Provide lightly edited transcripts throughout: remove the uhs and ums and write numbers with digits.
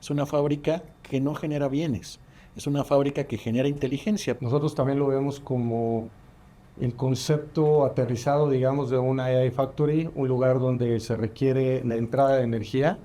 Es una fábrica que no genera bienes, es una fábrica que genera inteligencia. Nosotros también lo vemos como el concepto aterrizado, digamos, de una AI Factory, un lugar donde se requiere la entrada de energía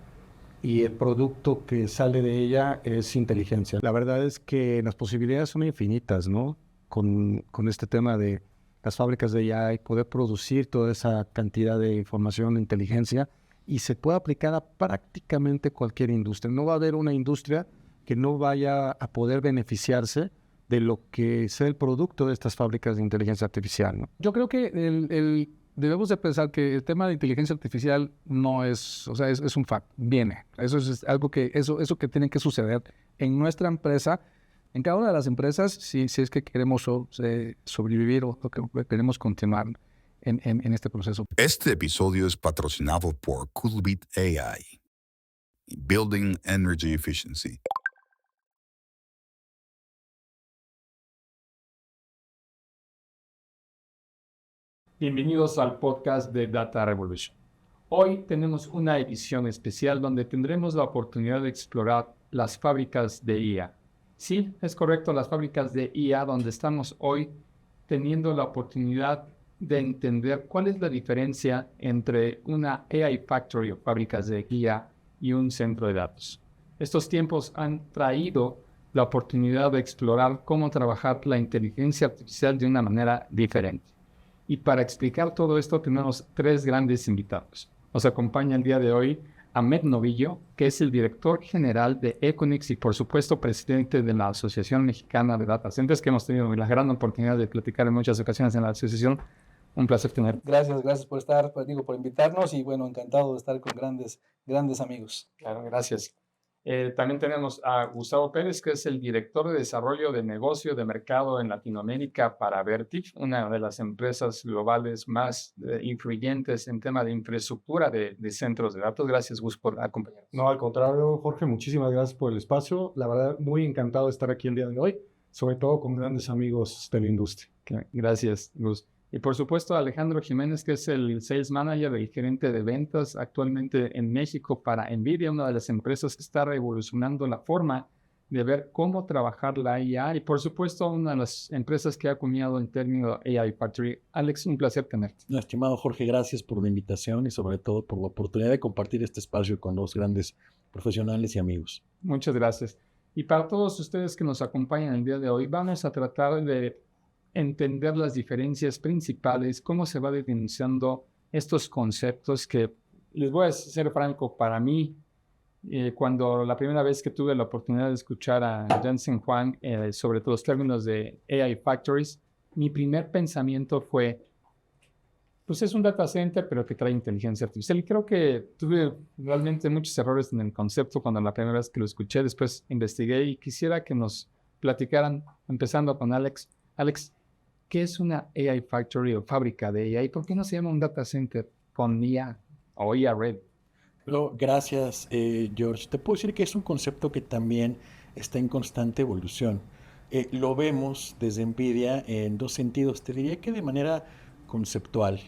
y el producto que sale de ella es inteligencia. La verdad es que las posibilidades son infinitas, ¿no? Con este tema de las fábricas de AI, poder producir toda esa cantidad de información, de inteligencia, y se puede aplicar a prácticamente cualquier industria. No va a haber una industria que no vaya a poder beneficiarse de lo que sea el producto de estas fábricas de inteligencia artificial, ¿no? Yo creo que debemos de pensar que el tema de inteligencia artificial no es, o sea, es un fact, viene. Eso es algo que, eso que tiene que suceder en nuestra empresa, en cada una de las empresas, si es que queremos sobrevivir o que queremos continuar en este proceso. Este episodio es patrocinado por Coolbit AI, Building Energy Efficiency. Bienvenidos al podcast de Data Revolution. Hoy tenemos una edición especial donde tendremos la oportunidad de explorar las fábricas de IA. Sí, es correcto, las fábricas de IA donde estamos hoy teniendo la oportunidad de entender cuál es la diferencia entre una AI Factory o fábricas de IA y un centro de datos. Estos tiempos han traído la oportunidad de explorar cómo trabajar la inteligencia artificial de una manera diferente. Y para explicar todo esto tenemos tres grandes invitados. Nos acompaña el día de hoy Ahmed Novillo, que es el director general de Equinix y por supuesto presidente de la Asociación Mexicana de Data Centers, que hemos tenido la gran oportunidad de platicar en muchas ocasiones en la asociación. Un placer tener. Gracias por estar, por invitarnos y bueno, encantado de estar con grandes amigos. Claro, gracias. También tenemos a Gustavo Pérez, que es el director de desarrollo de negocio de mercado en Latinoamérica para Vertiv, una de las empresas globales más influyentes en tema de infraestructura de centros de datos. Gracias, Gus, por acompañarnos. No, al contrario, Jorge, muchísimas gracias por el espacio. La verdad, muy encantado de estar aquí el día de hoy, sobre todo con grandes amigos de la industria. Gracias, Gus. Y por supuesto, Alejandro Jiménez, que es el Sales Manager y gerente de ventas actualmente en México para NVIDIA, una de las empresas que está revolucionando la forma de ver cómo trabajar la IA. Y por supuesto, una de las empresas que ha acuñado el término AI Factory. Alex, un placer tenerte. No, estimado Jorge, gracias por la invitación y sobre todo por la oportunidad de compartir este espacio con los grandes profesionales y amigos. Muchas gracias. Y para todos ustedes que nos acompañan el día de hoy, vamos a tratar de entender las diferencias principales, cómo se va diferenciando estos conceptos que, les voy a ser franco, para mí, cuando la primera vez que tuve la oportunidad de escuchar a Jensen Huang sobre los términos de AI Factories, mi primer pensamiento fue, pues es un data center, pero que trae inteligencia artificial. Y creo que tuve realmente muchos errores en el concepto cuando la primera vez que lo escuché, después investigué y quisiera que nos platicaran, empezando con Alex. Alex, ¿qué es una AI Factory o fábrica de AI? ¿Por qué no se llama un data center con IA o IA Red? Pero gracias, George. Te puedo decir que es un concepto que también está en constante evolución. Lo vemos desde NVIDIA en dos sentidos. Te diría que de manera conceptual.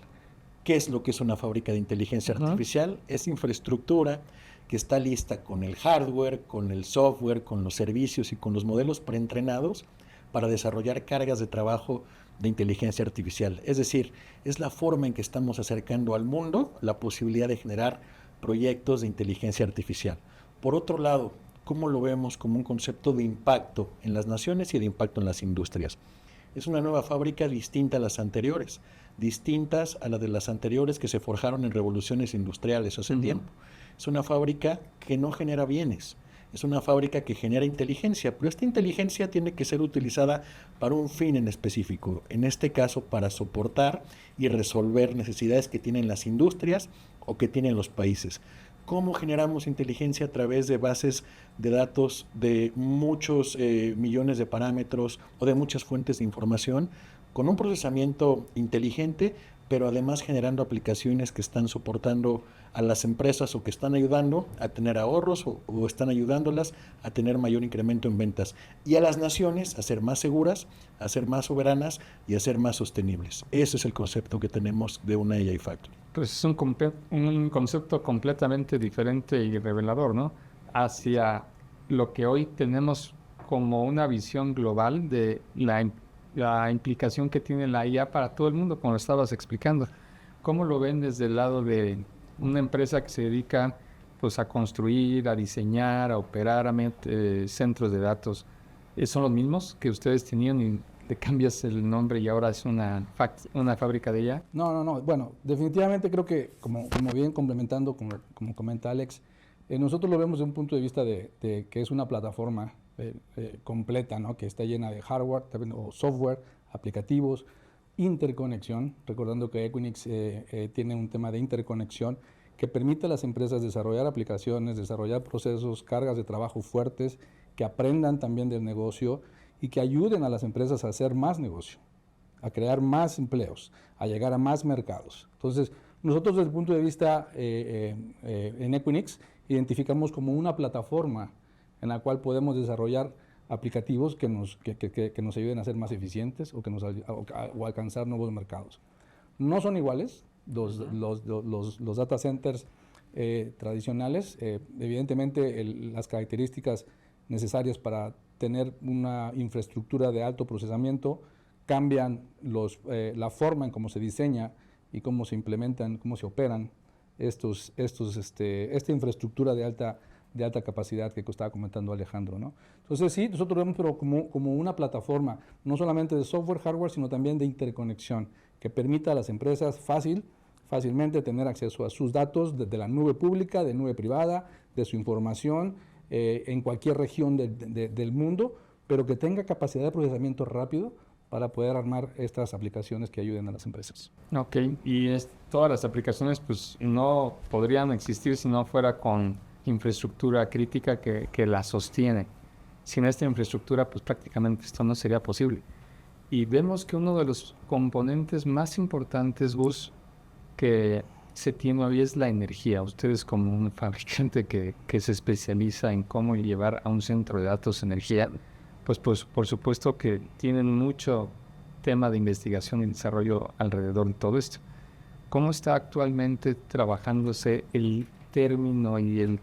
¿Qué es lo que es una fábrica de inteligencia artificial? Es infraestructura que está lista con el hardware, con el software, con los servicios y con los modelos preentrenados para desarrollar cargas de trabajo de inteligencia artificial. Es decir, es la forma en que estamos acercando al mundo la posibilidad de generar proyectos de inteligencia artificial. Por otro lado, ¿cómo lo vemos como un concepto de impacto en las naciones y de impacto en las industrias? Es una nueva fábrica distinta a las anteriores, distintas a las de las anteriores que se forjaron en revoluciones industriales hace tiempo. Es una fábrica que no genera bienes, es una fábrica que genera inteligencia, pero esta inteligencia tiene que ser utilizada para un fin en específico, en este caso para soportar y resolver necesidades que tienen las industrias o que tienen los países. ¿Cómo generamos inteligencia? A través de bases de datos de muchos millones de parámetros o de muchas fuentes de información, con un procesamiento inteligente, pero además generando aplicaciones que están soportando a las empresas o que están ayudando a tener ahorros o están ayudándolas a tener mayor incremento en ventas, y a las naciones a ser más seguras, a ser más soberanas y a ser más sostenibles. Ese es el concepto que tenemos de una AI Factory. Pues es un concepto completamente diferente y revelador, ¿no? Hacia lo que hoy tenemos como una visión global de la implicación que tiene la IA para todo el mundo, como lo estabas explicando. ¿Cómo lo ven desde el lado de una empresa que se dedica pues, a construir, a diseñar, a operar centros de datos? ¿Son los mismos que ustedes tenían y le cambias el nombre y ahora es una fábrica de IA? No. Bueno, definitivamente creo que, como bien complementando, como comenta Alex, nosotros lo vemos desde un punto de vista de que es una plataforma completa, ¿no? Que está llena de hardware o software, aplicativos, interconexión, recordando que Equinix tiene un tema de interconexión que permite a las empresas desarrollar aplicaciones, desarrollar procesos, cargas de trabajo fuertes, que aprendan también del negocio y que ayuden a las empresas a hacer más negocio, a crear más empleos, a llegar a más mercados. Entonces, nosotros desde el punto de vista en Equinix identificamos como una plataforma en la cual podemos desarrollar aplicativos que nos ayuden a ser más eficientes o alcanzar nuevos mercados. No son iguales los data centers tradicionales. Evidentemente, las características necesarias para tener una infraestructura de alto procesamiento cambian la forma en cómo se diseña y cómo se implementan, cómo se operan esta infraestructura de alta capacidad que estaba comentando Alejandro, ¿no? Entonces sí, nosotros vemos pero como una plataforma, no solamente de software, hardware, sino también de interconexión, que permita a las empresas fácilmente tener acceso a sus datos desde la nube pública, de nube privada, de su información, en cualquier región del mundo, pero que tenga capacidad de procesamiento rápido para poder armar estas aplicaciones que ayuden a las empresas. Ok, y todas las aplicaciones pues no podrían existir si no fuera con infraestructura crítica que la sostiene. Sin esta infraestructura pues prácticamente esto no sería posible. Y vemos que uno de los componentes más importantes, Gus, que se tiene hoy es la energía. Ustedes como un fabricante que se especializa en cómo llevar a un centro de datos energía, pues por supuesto que tienen mucho tema de investigación y desarrollo alrededor de todo esto. ¿Cómo está actualmente trabajándose el término y el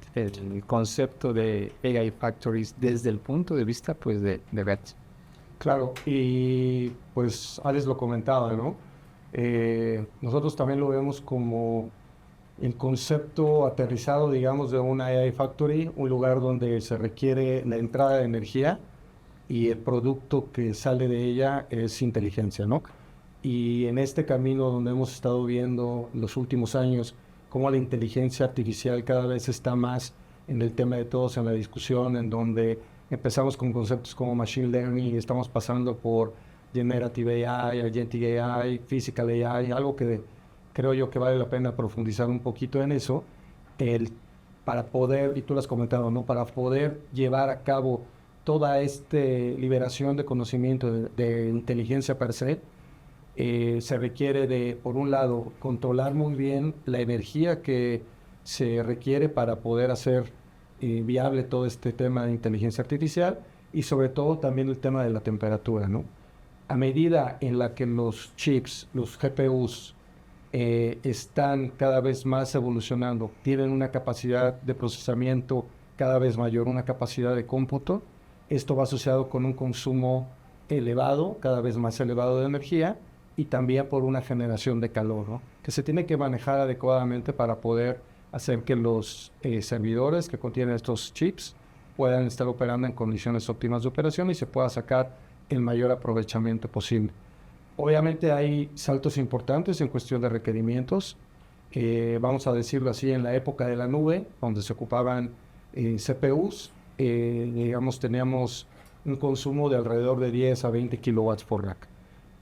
concepto de AI Factories desde el punto de vista pues de Beth? Claro, y pues Alex lo comentaba, ¿no? Nosotros también lo vemos como el concepto aterrizado, digamos, de una AI Factory, un lugar donde se requiere la entrada de energía y el producto que sale de ella es inteligencia, ¿no? Y en este camino donde hemos estado viendo los últimos años cómo la inteligencia artificial cada vez está más en el tema de todos, en la discusión, en donde empezamos con conceptos como Machine Learning y estamos pasando por Generative AI, Agentic AI, Physical AI, algo que creo yo que vale la pena profundizar un poquito en eso, para poder, y tú lo has comentado, ¿no? Para poder llevar a cabo toda esta liberación de conocimiento de inteligencia per se, se requiere de, por un lado, controlar muy bien la energía que se requiere para poder hacer viable todo este tema de inteligencia artificial y sobre todo también el tema de la temperatura, ¿no? A medida en la que los chips, los GPUs, están cada vez más evolucionando, tienen una capacidad de procesamiento cada vez mayor, una capacidad de cómputo, esto va asociado con un consumo elevado, cada vez más elevado de energía y también por una generación de calor, ¿no? Que se tiene que manejar adecuadamente para poder hacer que los servidores que contienen estos chips puedan estar operando en condiciones óptimas de operación y se pueda sacar el mayor aprovechamiento posible. Obviamente hay saltos importantes en cuestión de requerimientos, vamos a decirlo así, en la época de la nube, donde se ocupaban CPUs, digamos, teníamos un consumo de alrededor de 10 a 20 kilowatts por rack.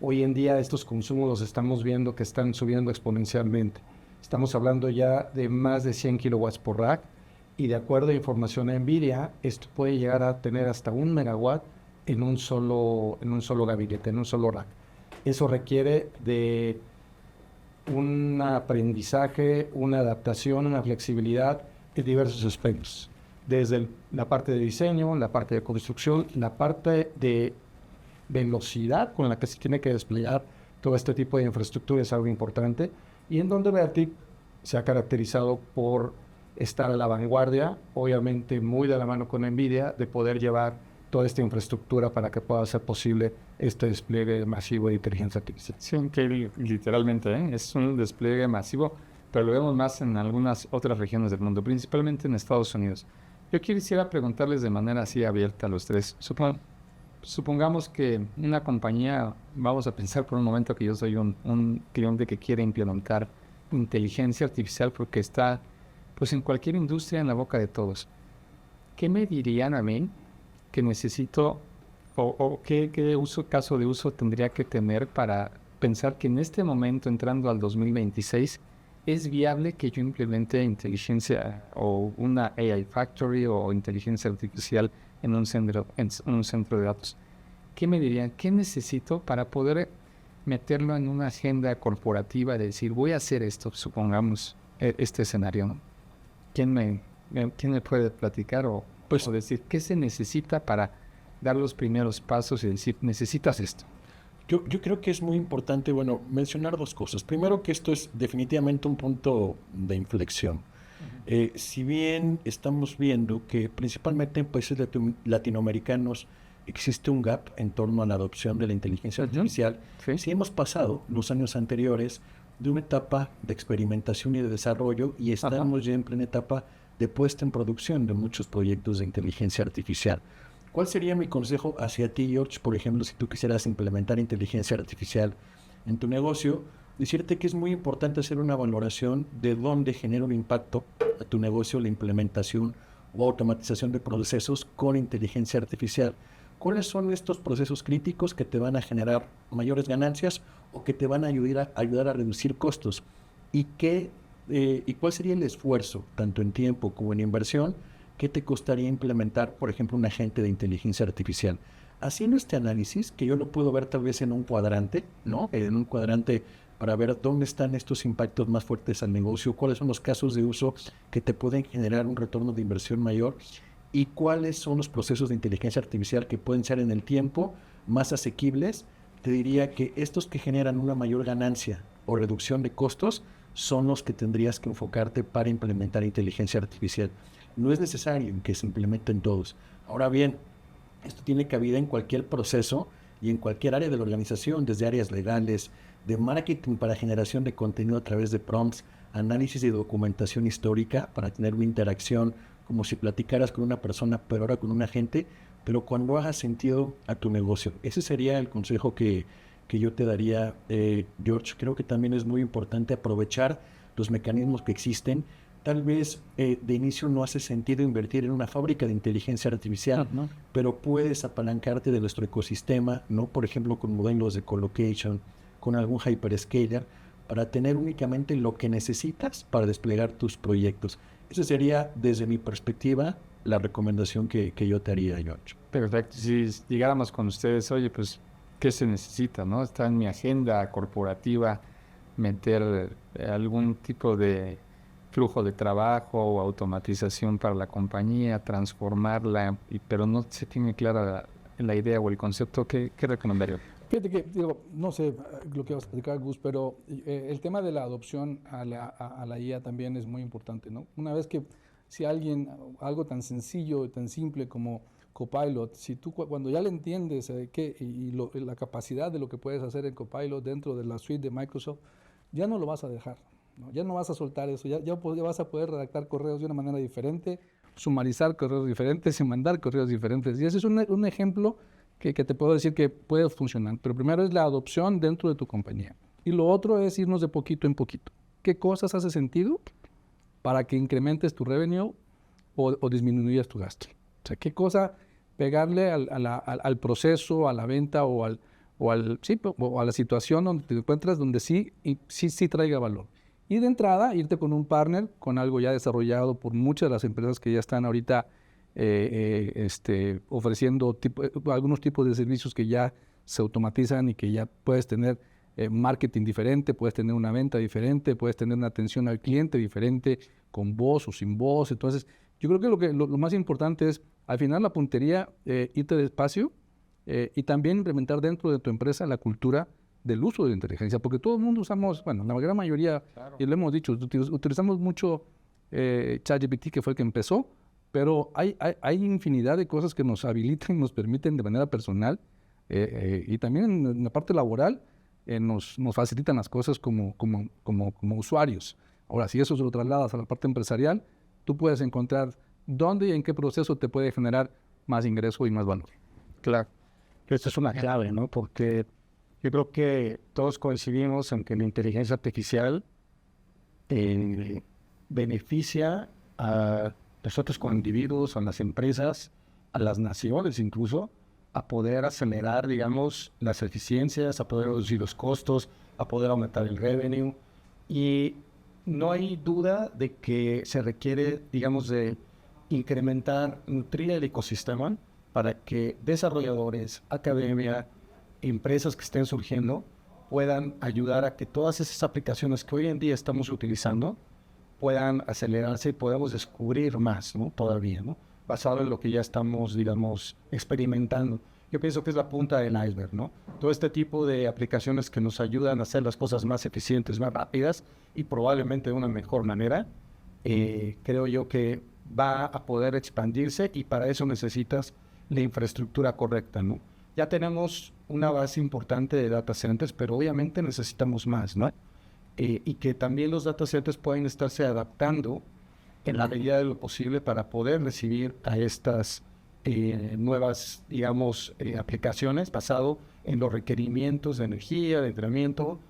Hoy en día estos consumos los estamos viendo que están subiendo exponencialmente. Estamos hablando ya de más de 100 kilowatts por rack y de acuerdo a información de NVIDIA, esto puede llegar a tener hasta 1 megawatt en un solo gabinete, en un solo rack. Eso requiere de un aprendizaje, una adaptación, una flexibilidad en diversos aspectos. Desde la parte de diseño, la parte de construcción, la parte de velocidad con la que se tiene que desplegar todo este tipo de infraestructura es algo importante y en donde Vertiv se ha caracterizado por estar a la vanguardia, obviamente muy de la mano con NVIDIA, de poder llevar toda esta infraestructura para que pueda ser posible este despliegue masivo de inteligencia artificial. Sí, que literalmente es un despliegue masivo, pero lo vemos más en algunas otras regiones del mundo, principalmente en Estados Unidos. Yo quisiera preguntarles de manera así abierta a los tres. Supongamos que una compañía, vamos a pensar por un momento que yo soy un cliente que quiere implementar inteligencia artificial porque está pues en cualquier industria en la boca de todos. ¿Qué me dirían a mí que necesito o qué caso de uso tendría que tener para pensar que en este momento, entrando al 2026, es viable que yo implemente inteligencia o una AI Factory o inteligencia artificial en un centro de datos? ¿Qué me dirían? ¿Qué necesito para poder meterlo en una agenda corporativa de decir, voy a hacer esto, supongamos, este escenario, ¿no? ¿Quién me puede platicar o decir qué se necesita para dar los primeros pasos y decir, necesitas esto? Yo creo que es muy importante, bueno, mencionar dos cosas. Primero, que esto es definitivamente un punto de inflexión. Si bien estamos viendo que principalmente en países latinoamericanos existe un gap en torno a la adopción de la inteligencia artificial, sí hemos pasado los años anteriores de una etapa de experimentación y de desarrollo y estamos ya en plena etapa de puesta en producción de muchos proyectos de inteligencia artificial. ¿Cuál sería mi consejo hacia ti, George? Por ejemplo, si tú quisieras implementar inteligencia artificial en tu negocio, decirte que es muy importante hacer una valoración de dónde genera un impacto a tu negocio la implementación o automatización de procesos con inteligencia artificial. ¿Cuáles son estos procesos críticos que te van a generar mayores ganancias o que te van a ayudar a reducir costos? ¿Y cuál sería el esfuerzo, tanto en tiempo como en inversión, que te costaría implementar, por ejemplo, un agente de inteligencia artificial? Haciendo este análisis, que yo lo puedo ver tal vez en un cuadrante, ¿no? En un cuadrante para ver dónde están estos impactos más fuertes al negocio, cuáles son los casos de uso que te pueden generar un retorno de inversión mayor y cuáles son los procesos de inteligencia artificial que pueden ser en el tiempo más asequibles. Te diría que estos que generan una mayor ganancia o reducción de costos son los que tendrías que enfocarte para implementar inteligencia artificial. No es necesario que se implementen todos. Ahora bien, esto tiene cabida en cualquier proceso y en cualquier área de la organización, desde áreas legales, de marketing para generación de contenido a través de prompts, análisis y documentación histórica para tener una interacción como si platicaras con una persona, pero ahora con un agente, pero cuando haga sentido a tu negocio. Ese sería el consejo que yo te daría, George. Creo que también es muy importante aprovechar los mecanismos que existen. Tal vez de inicio no hace sentido invertir en una fábrica de inteligencia artificial, pero puedes apalancarte de nuestro ecosistema, ¿no? Por ejemplo, con modelos de colocation, con algún hyperscaler, para tener únicamente lo que necesitas para desplegar tus proyectos. Esa sería, desde mi perspectiva, la recomendación que yo te haría, George. Perfecto. Si llegáramos con ustedes, oye, pues, ¿qué se necesita, no? Está en mi agenda corporativa meter algún tipo de flujo de trabajo o automatización para la compañía, transformarla, pero no se tiene clara la idea o el concepto. ¿Qué recomendaría? Fíjate que, no sé lo que vas a explicar, Gus, pero el tema de la adopción a la IA también es muy importante, ¿no? Una vez que, si algo tan sencillo y tan simple como Copilot, si tú cuando ya le entiendes la capacidad de lo que puedes hacer en Copilot dentro de la suite de Microsoft, ya no lo vas a dejar, ¿no? Ya no vas a soltar eso, ya vas a poder redactar correos de una manera diferente, sumarizar correos diferentes y mandar correos diferentes. Y ese es un ejemplo que te puedo decir que puede funcionar. Pero primero es la adopción dentro de tu compañía. Y lo otro es irnos de poquito en poquito. ¿Qué cosas hace sentido para que incrementes tu revenue o disminuyas tu gasto? O sea, ¿qué cosa pegarle al proceso, a la venta o a la situación donde te encuentras, donde sí traiga valor? Y de entrada, irte con un partner, con algo ya desarrollado por muchas de las empresas que ya están ahorita ofreciendo algunos tipos de servicios que ya se automatizan y que ya puedes tener marketing diferente, puedes tener una venta diferente, puedes tener una atención al cliente diferente, con voz o sin voz. Entonces, yo creo que lo más importante es, al final, la puntería, irte despacio y también implementar dentro de tu empresa la cultura del uso de la inteligencia, porque todo el mundo usamos, bueno, la gran mayoría, claro, y lo hemos dicho, utilizamos mucho ChatGPT, que fue el que empezó, pero hay infinidad de cosas que nos habilitan, nos permiten de manera personal y también en la parte laboral nos facilitan las cosas como usuarios. Ahora, si eso se lo trasladas a la parte empresarial, tú puedes encontrar dónde y en qué proceso te puede generar más ingreso y más valor. Claro, esto es una clave, ¿no? Porque yo creo que todos coincidimos en que la inteligencia artificial beneficia a nosotros como individuos, a las empresas, a las naciones incluso, a poder acelerar, digamos, las eficiencias, a poder reducir los costos, a poder aumentar el revenue. Y no hay duda de que se requiere, digamos, de incrementar, nutrir el ecosistema para que desarrolladores, academia, empresas que estén surgiendo puedan ayudar a que todas esas aplicaciones que hoy en día estamos utilizando puedan acelerarse y podamos descubrir más, ¿no? Todavía, ¿no? Basado en lo que ya estamos, digamos, experimentando. Yo pienso que es la punta del iceberg, ¿no? Todo este tipo de aplicaciones que nos ayudan a hacer las cosas más eficientes, más rápidas y probablemente de una mejor manera, creo yo que va a poder expandirse y para eso necesitas la infraestructura correcta, ¿no? Ya tenemos una base importante de data centers, pero obviamente necesitamos más, ¿no? Y que también los data centers pueden estarse adaptando en la medida de lo posible para poder recibir a estas nuevas, digamos, aplicaciones basado en los requerimientos de energía, de entrenamiento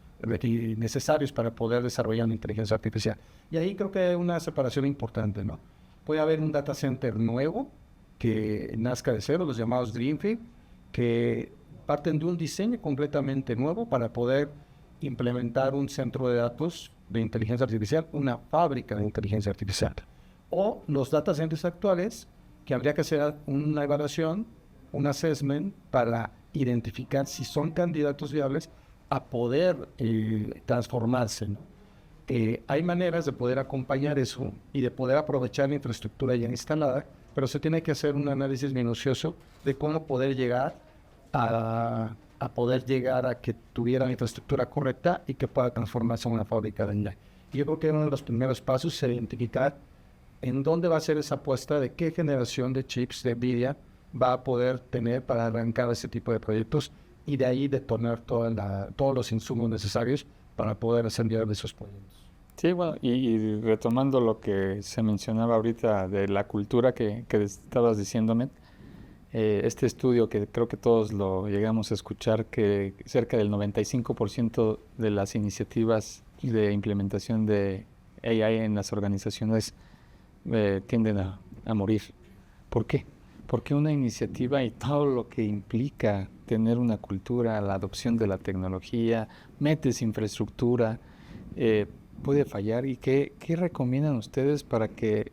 necesarios para poder desarrollar la inteligencia artificial. Y ahí creo que hay una separación importante, ¿no? Puede haber un data center nuevo que nazca de cero, los llamados Greenfield, que parten de un diseño completamente nuevo para poder implementar un centro de datos de inteligencia artificial, una fábrica de inteligencia artificial. O los data centers actuales, que habría que hacer una evaluación, un assessment para identificar si son candidatos viables a poder transformarse, ¿no? Hay maneras de poder acompañar eso y de poder aprovechar la infraestructura ya instalada, pero se tiene que hacer un análisis minucioso de cómo poder llegar a que tuviera la infraestructura correcta y que pueda transformarse en una fábrica de AI. Y yo creo que uno de los primeros pasos es identificar en dónde va a ser esa apuesta de qué generación de chips de NVIDIA va a poder tener para arrancar ese tipo de proyectos y de ahí detonar todos los insumos necesarios para poder hacer viables esos proyectos. Sí, bueno, y retomando lo que se mencionaba ahorita de la cultura que estabas diciéndome, este estudio que creo que todos lo llegamos a escuchar, que cerca del 95% de las iniciativas de implementación de AI en las organizaciones tienden a morir. ¿Por qué? Porque una iniciativa y todo lo que implica tener una cultura, la adopción de la tecnología, metes infraestructura, puede fallar. ¿Y qué recomiendan ustedes para que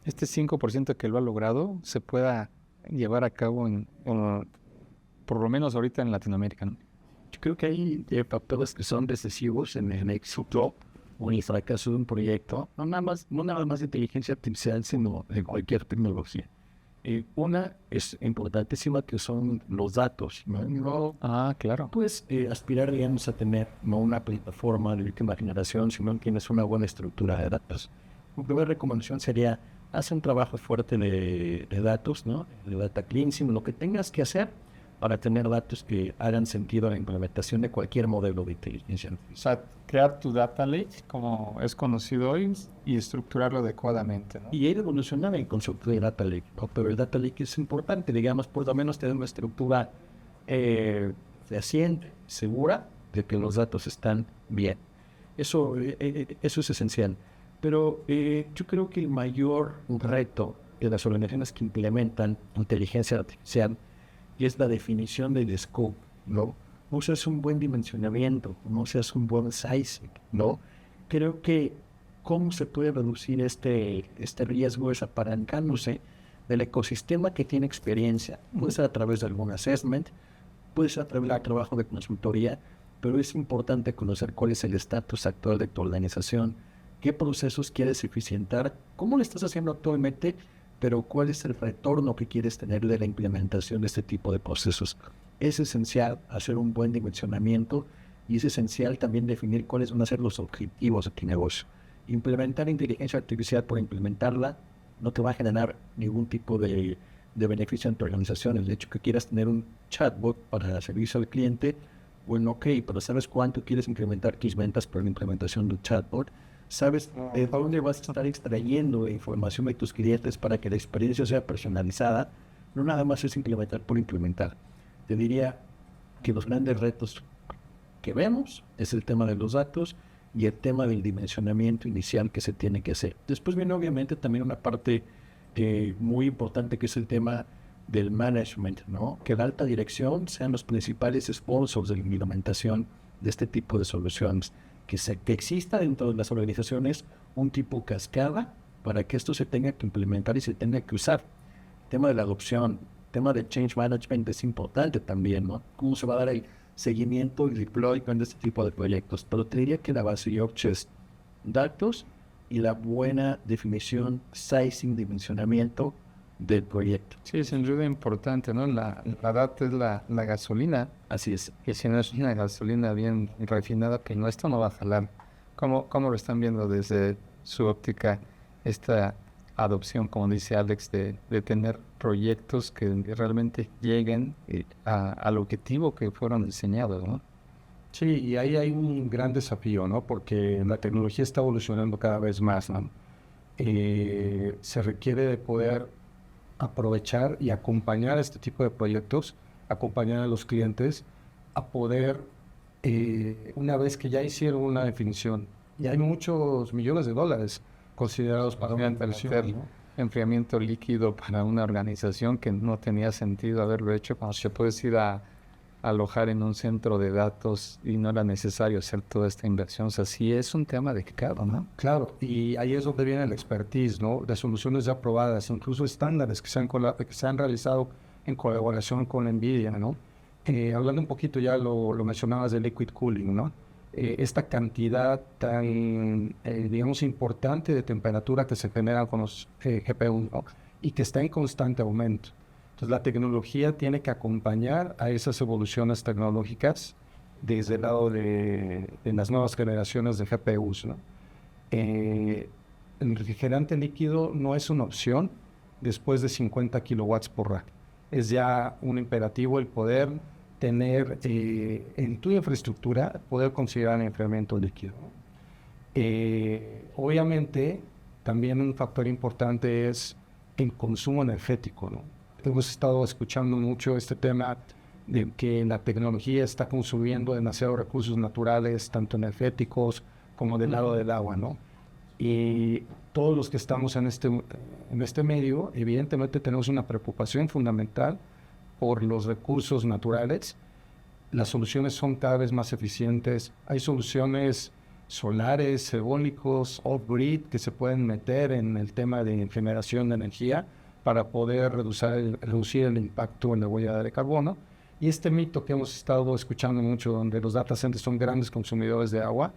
este 5% que lo ha logrado se pueda llevar a cabo por lo menos ahorita en Latinoamérica, ¿no? Yo creo que hay factores que son decisivos en el éxito o en el fracaso de un proyecto, no nada más de inteligencia artificial, sino de cualquier tecnología. Una es importantísima, que son los datos, ¿no? Claro. Puedes aspirar, digamos, a tener no una plataforma de última generación, sino que tienes una buena estructura de datos. Mi primera recomendación sería: haz un trabajo fuerte de datos, ¿no? De data cleansing, lo que tengas que hacer para tener datos que hagan sentido a la implementación de cualquier modelo de inteligencia artificial. O sea, crear tu data lake, como es conocido hoy, y estructurarlo adecuadamente, ¿no? Y ir evolucionando el concepto de data lake, ¿no? Pero el data lake es importante, digamos, por lo menos tener una estructura fehaciente, segura, de que los datos están bien. Eso es esencial. Pero yo creo que el mayor reto de las organizaciones que implementan inteligencia artificial es la definición del scope, ¿no? No seas un buen dimensionamiento, no seas un buen sizing, ¿no? Creo que cómo se puede reducir este riesgo es apalancándose del ecosistema que tiene experiencia. Puede ser a través de algún assessment, puede ser a través del trabajo de consultoría, pero es importante conocer cuál es el estatus actual de tu organización, qué procesos quieres eficientar, cómo lo estás haciendo actualmente, pero cuál es el retorno que quieres tener de la implementación de este tipo de procesos. Es esencial hacer un buen dimensionamiento y es esencial también definir cuáles van a ser los objetivos de tu negocio. Implementar inteligencia artificial por implementarla no te va a generar ningún tipo de beneficio en tu organización. El hecho que quieras tener un chatbot para servicio al cliente, bueno, ok, pero ¿sabes cuánto quieres incrementar tus ventas por la implementación de un chatbot? ¿Sabes de dónde vas a estar extrayendo la información de tus clientes para que la experiencia sea personalizada? No nada más es implementar por implementar. Te diría que los grandes retos que vemos es el tema de los datos y el tema del dimensionamiento inicial que se tiene que hacer. Después viene obviamente también una parte muy importante que es el tema del management, ¿no? Que la alta dirección sean los principales sponsors de la implementación de este tipo de soluciones. Que exista dentro de las organizaciones un tipo cascada para que esto se tenga que implementar y se tenga que usar. El tema de la adopción, el tema de change management es importante también, ¿no? Cómo se va a dar el seguimiento y deployment de este tipo de proyectos. Pero te diría que la base Yorkshire es datos y la buena definición, sizing, dimensionamiento del proyecto. Sí, sin duda importante, ¿no? La data es la gasolina. Así es. Y si no es una gasolina bien refinada, que no, esto no va a jalar. ¿Cómo lo están viendo desde su óptica esta adopción, como dice Alex, de tener proyectos que realmente lleguen al objetivo que fueron diseñados, ¿no? Sí, y ahí hay un gran desafío, ¿no? Porque la tecnología está evolucionando cada vez más, ¿no? Se requiere de poder aprovechar y acompañar este tipo de proyectos, acompañar a los clientes a poder, una vez que ya hicieron una definición, y hay muchos millones de dólares considerados para una inversión, ¿no? Enfriamiento líquido para una organización que no tenía sentido haberlo hecho, cuando se puede ir a alojar en un centro de datos y no era necesario hacer toda esta inversión. O sea, sí es un tema delicado, ¿no? Claro, y ahí es donde viene la expertise, ¿no? De soluciones ya aprobadas, incluso estándares que se han realizado en colaboración con NVIDIA, ¿no? Hablando un poquito, ya lo mencionabas de liquid cooling, ¿no? Esta cantidad tan, digamos, importante de temperatura que se genera con los GPU, ¿no? Y que está en constante aumento. Entonces, la tecnología tiene que acompañar a esas evoluciones tecnológicas desde el lado de las nuevas generaciones de GPUs, ¿no? El refrigerante líquido no es una opción después de 50 kilowatts por rack. Es ya un imperativo el poder tener en tu infraestructura, poder considerar el enfriamiento líquido. Obviamente, también un factor importante es el consumo energético, ¿no? Hemos estado escuchando mucho este tema de que la tecnología está consumiendo demasiados recursos naturales, tanto energéticos como del lado del agua, ¿no? Y todos los que estamos en este medio, evidentemente tenemos una preocupación fundamental por los recursos naturales. Las soluciones son cada vez más eficientes. Hay soluciones solares, eólicos, off-grid que se pueden meter en el tema de generación de energía para poder reducir el impacto en la huella de carbono. Y este mito que hemos estado escuchando mucho, donde los data centers son grandes consumidores de agua,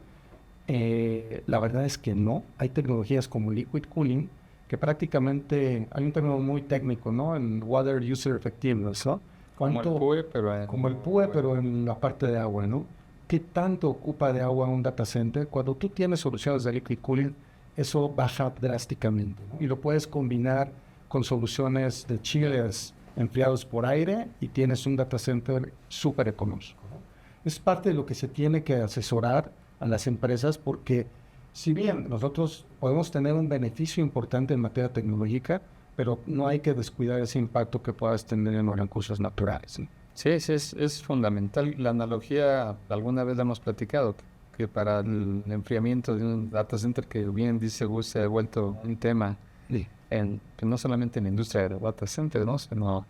la verdad es que no. Hay tecnologías como liquid cooling, que prácticamente, hay un término muy técnico, ¿no? En Water User Effectiveness, ¿no? Como el PUE, pero en la parte de agua, ¿no? ¿Qué tanto ocupa de agua un data center? Cuando tú tienes soluciones de liquid cooling, eso baja drásticamente, ¿no? Y lo puedes combinar con soluciones de chillers enfriados por aire y tienes un data center súper económico, ¿no? Es parte de lo que se tiene que asesorar a las empresas, porque si bien nosotros podemos tener un beneficio importante en materia tecnológica, pero no hay que descuidar ese impacto que puedas tener en los recursos naturales, ¿no? Sí, es fundamental. La analogía, alguna vez la hemos platicado, que para el enfriamiento de un data center, que bien dice Gus, se ha vuelto un tema que no solamente en la industria de data centers, ¿no? Sino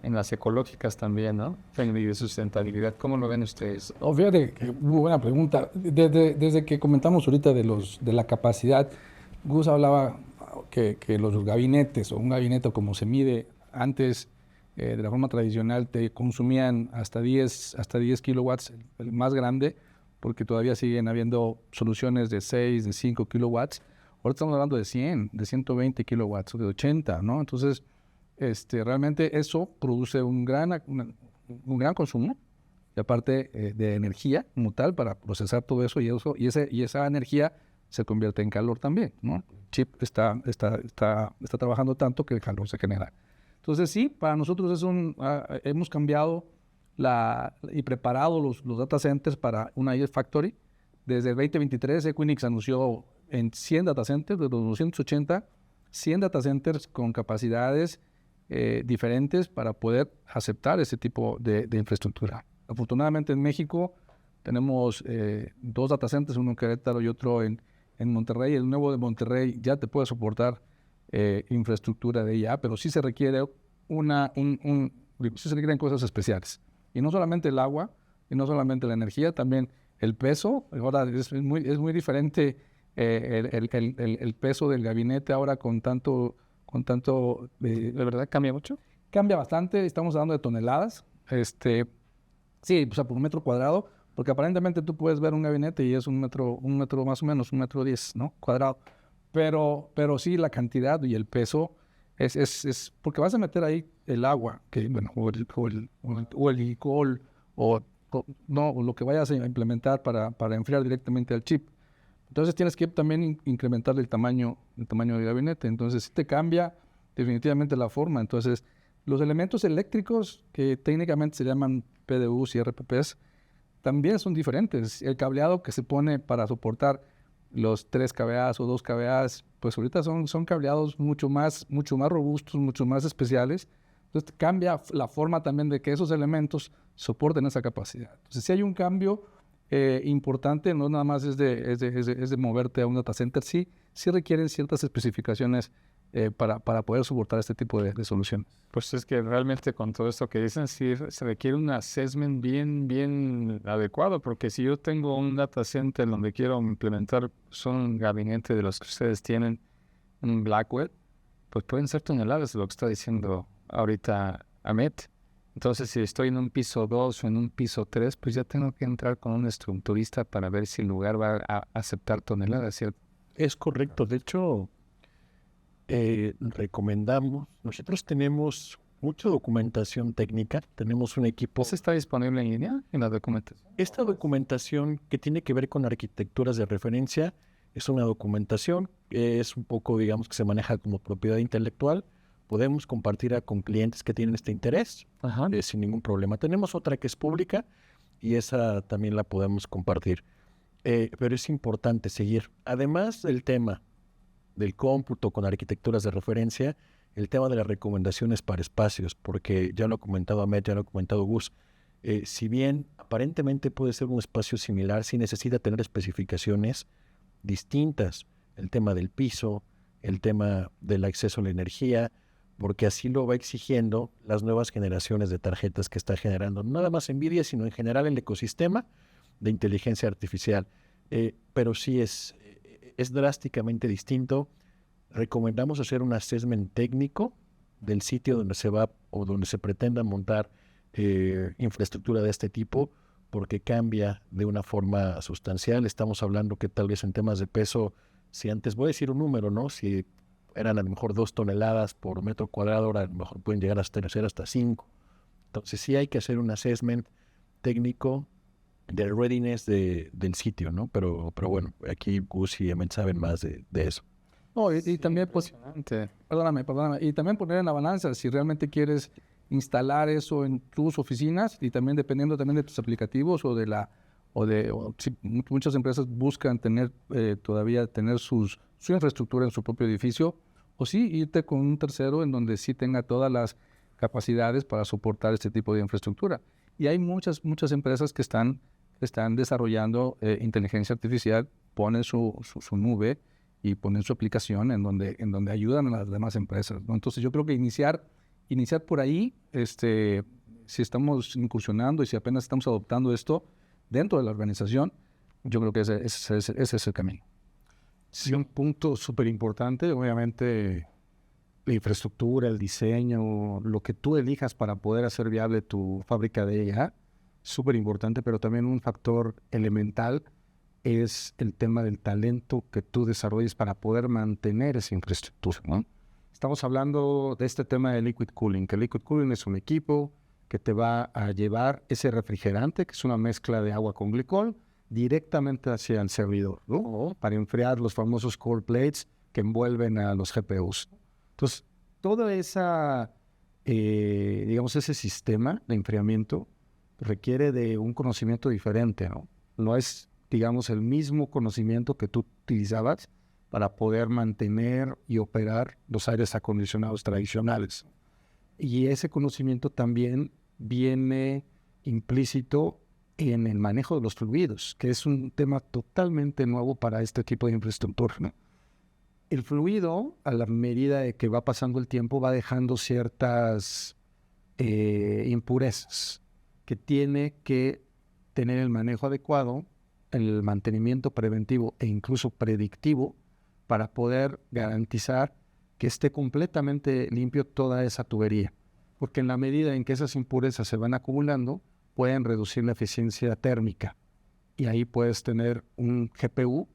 en las ecológicas también, ¿no? Y de sustentabilidad. ¿Cómo lo ven ustedes? Oh, fíjate, muy buena pregunta. Desde que comentamos ahorita de la capacidad, Gus hablaba que los gabinetes, o un gabinete como se mide antes, de la forma tradicional, te consumían hasta 10 kilowatts, el más grande, porque todavía siguen habiendo soluciones de 6, de 5 kilowatts. Ahora estamos hablando de 100, de 120 kilowatts, de 80, ¿no? Entonces, realmente eso produce un gran consumo, y aparte de energía como tal, para procesar todo eso, y esa energía se convierte en calor también, ¿no? El chip está trabajando tanto que el calor se genera. Entonces sí, para nosotros hemos cambiado y preparado los data centers para una AI Factory. Desde el 2023, Equinix anunció en 100 data centers, de los 280, 100 data centers con capacidades diferentes para poder aceptar ese tipo de infraestructura. Afortunadamente en México tenemos 2 data centers, uno en Querétaro y otro en Monterrey. El nuevo de Monterrey ya te puede soportar infraestructura de IA, pero sí se requiere sí se requieren cosas especiales. Y no solamente el agua, y no solamente la energía, también el peso. Ahora es muy diferente el peso del gabinete ahora con tanto ¿De verdad cambia mucho? cambia bastante. Estamos hablando de toneladas. Sí, o sea, por metro cuadrado, porque aparentemente tú puedes ver un gabinete y es un metro más o menos, 1,10 m, ¿no? Cuadrado. Pero sí, la cantidad y el peso es porque vas a meter ahí el agua, que bueno, o el glicol, o lo que vayas a implementar para enfriar directamente al chip. Entonces tienes que también incrementar el tamaño del gabinete. Entonces sí te cambia definitivamente la forma. Entonces los elementos eléctricos, que técnicamente se llaman PDUs y RPPs, también son diferentes. El cableado que se pone para soportar los 3 kVA o 2 kVA, pues ahorita son cableados mucho más robustos, mucho más especiales. Entonces cambia la forma también de que esos elementos soporten esa capacidad. Entonces si hay un cambio importante, no nada más es de moverte a un data center, sí requieren ciertas especificaciones para poder soportar este tipo de soluciones. Pues es que realmente con todo esto que dicen, sí se requiere un assessment bien adecuado, porque si yo tengo un data center donde quiero implementar un gabinete de los que ustedes tienen, un Blackwell, pues pueden ser toneladas de lo que está diciendo ahorita Ahmed. Entonces, si estoy en un piso 2 o en un piso 3, pues ya tengo que entrar con un estructurista para ver si el lugar va a aceptar toneladas, ¿cierto? Es correcto. De hecho, recomendamos, nosotros tenemos mucha documentación técnica, tenemos un equipo. ¿Eso está disponible en línea en la documentación? Esta documentación que tiene que ver con arquitecturas de referencia es una documentación que es un poco, digamos, que se maneja como propiedad intelectual. Podemos compartirla con clientes que tienen este interés sin ningún problema. Tenemos otra que es pública y esa también la podemos compartir. Pero es importante seguir. Además del tema del cómputo con arquitecturas de referencia, el tema de las recomendaciones para espacios, porque ya lo ha comentado Ahmed, ya lo ha comentado Gus, si bien aparentemente puede ser un espacio similar, sí necesita tener especificaciones distintas. El tema del piso, el tema del acceso a la energía, porque así lo va exigiendo las nuevas generaciones de tarjetas que está generando, no nada más NVIDIA, sino en general el ecosistema de inteligencia artificial. Pero sí es drásticamente distinto. Recomendamos hacer un assessment técnico del sitio donde se va o donde se pretenda montar infraestructura de este tipo, porque cambia de una forma sustancial. Estamos hablando que tal vez en temas de peso, si antes, voy a decir un número, ¿no? Si eran a lo mejor 2 toneladas por metro cuadrado, ahora a lo mejor pueden llegar hasta 5. Entonces sí hay que hacer un assessment técnico del readiness del sitio, ¿no? Pero bueno, aquí Gus y Ahmed saben más de eso. No, y también, pues, perdóname, y también poner en la balanza si realmente quieres instalar eso en tus oficinas, y también dependiendo también de tus aplicativos si muchas empresas buscan todavía tener su infraestructura en su propio edificio, o sí irte con un tercero en donde sí tenga todas las capacidades para soportar este tipo de infraestructura. Y hay muchas empresas que están desarrollando inteligencia artificial, ponen su nube y ponen su aplicación en donde ayudan a las demás empresas, ¿no? Entonces yo creo que iniciar por ahí, si estamos incursionando y si apenas estamos adoptando esto dentro de la organización, yo creo que ese es el camino. Sí, un punto súper importante, obviamente, la infraestructura, el diseño, lo que tú elijas para poder hacer viable tu fábrica de IA, súper importante, pero también un factor elemental es el tema del talento que tú desarrolles para poder mantener esa infraestructura, ¿no? Estamos hablando de este tema de liquid cooling, que liquid cooling es un equipo que te va a llevar ese refrigerante, que es una mezcla de agua con glicol, directamente hacia el servidor, ¿no? Para enfriar los famosos cold plates que envuelven a los GPUs. Entonces, toda esa, digamos, ese sistema de enfriamiento requiere de un conocimiento diferente, ¿no? No es, digamos, el mismo conocimiento que tú utilizabas para poder mantener y operar los aires acondicionados tradicionales. Y ese conocimiento también viene implícito en el manejo de los fluidos, que es un tema totalmente nuevo para este tipo de infraestructura, ¿no? El fluido, a la medida de que va pasando el tiempo, va dejando ciertas impurezas que tiene que tener el manejo adecuado, el mantenimiento preventivo e incluso predictivo para poder garantizar que esté completamente limpio toda esa tubería. Porque en la medida en que esas impurezas se van acumulando, pueden reducir la eficiencia térmica. Y ahí puedes tener un GPU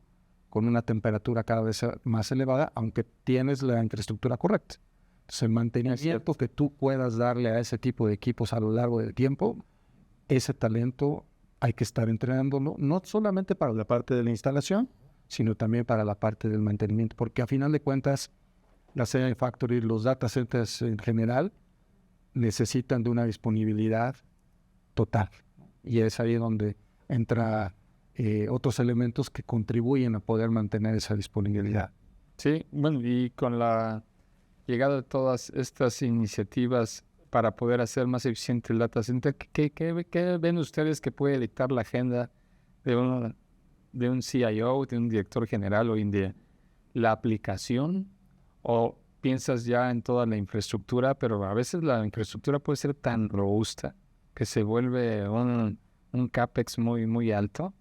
con una temperatura cada vez más elevada, aunque tienes la infraestructura correcta. Entonces, el mantenimiento que tú puedas darle a ese tipo de equipos a lo largo del tiempo, ese talento hay que estar entrenándolo, no solamente para la parte de la instalación, sino también para la parte del mantenimiento, porque a final de cuentas, las AI Factory, los data centers en general, necesitan de una disponibilidad total. Y es ahí donde entra otros elementos que contribuyen a poder mantener esa disponibilidad. Sí, bueno, y con la llegada de todas estas iniciativas para poder hacer más eficiente el data center, ¿qué ven ustedes que puede dictar la agenda de un CIO, de un director general hoy en día? ¿La aplicación o piensas ya en toda la infraestructura? Pero a veces la infraestructura puede ser tan robusta que se vuelve un CAPEX muy, muy alto